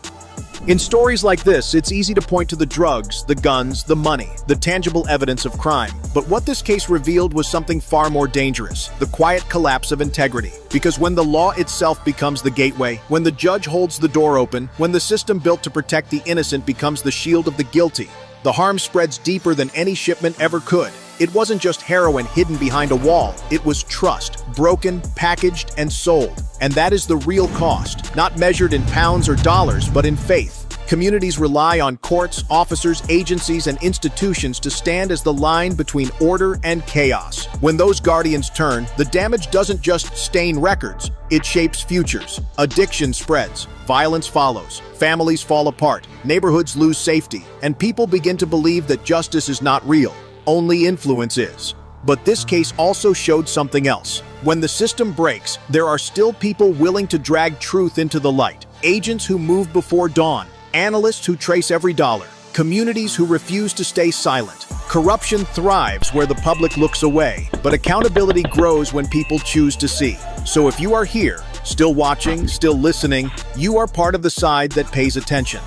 In stories like this, it's easy to point to the drugs, the guns, the money, the tangible evidence of crime. But what this case revealed was something far more dangerous, the quiet collapse of integrity. Because when the law itself becomes the gateway, when the judge holds the door open, when the system built to protect the innocent becomes the shield of the guilty, the harm spreads deeper than any shipment ever could. It wasn't just heroin hidden behind a wall. It was trust, broken, packaged, and sold. And that is the real cost, not measured in pounds or dollars, but in faith. Communities rely on courts, officers, agencies, and institutions to stand as the line between order and chaos. When those guardians turn, the damage doesn't just stain records, it shapes futures. Addiction spreads, violence follows, families fall apart, neighborhoods lose safety, and people begin to believe that justice is not real. Only influence is. But this case also showed something else. When the system breaks, there are still people willing to drag truth into the light. Agents who move before dawn. Analysts who trace every dollar. Communities who refuse to stay silent. Corruption thrives where the public looks away. But accountability grows when people choose to see. So if you are here, still watching, still listening, you are part of the side that pays attention.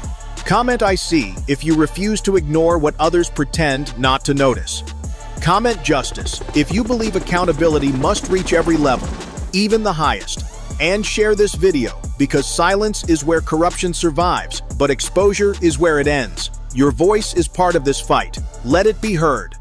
Comment I see if you refuse to ignore what others pretend not to notice. Comment justice if you believe accountability must reach every level, even the highest. And share this video because silence is where corruption survives, but exposure is where it ends. Your voice is part of this fight. Let it be heard.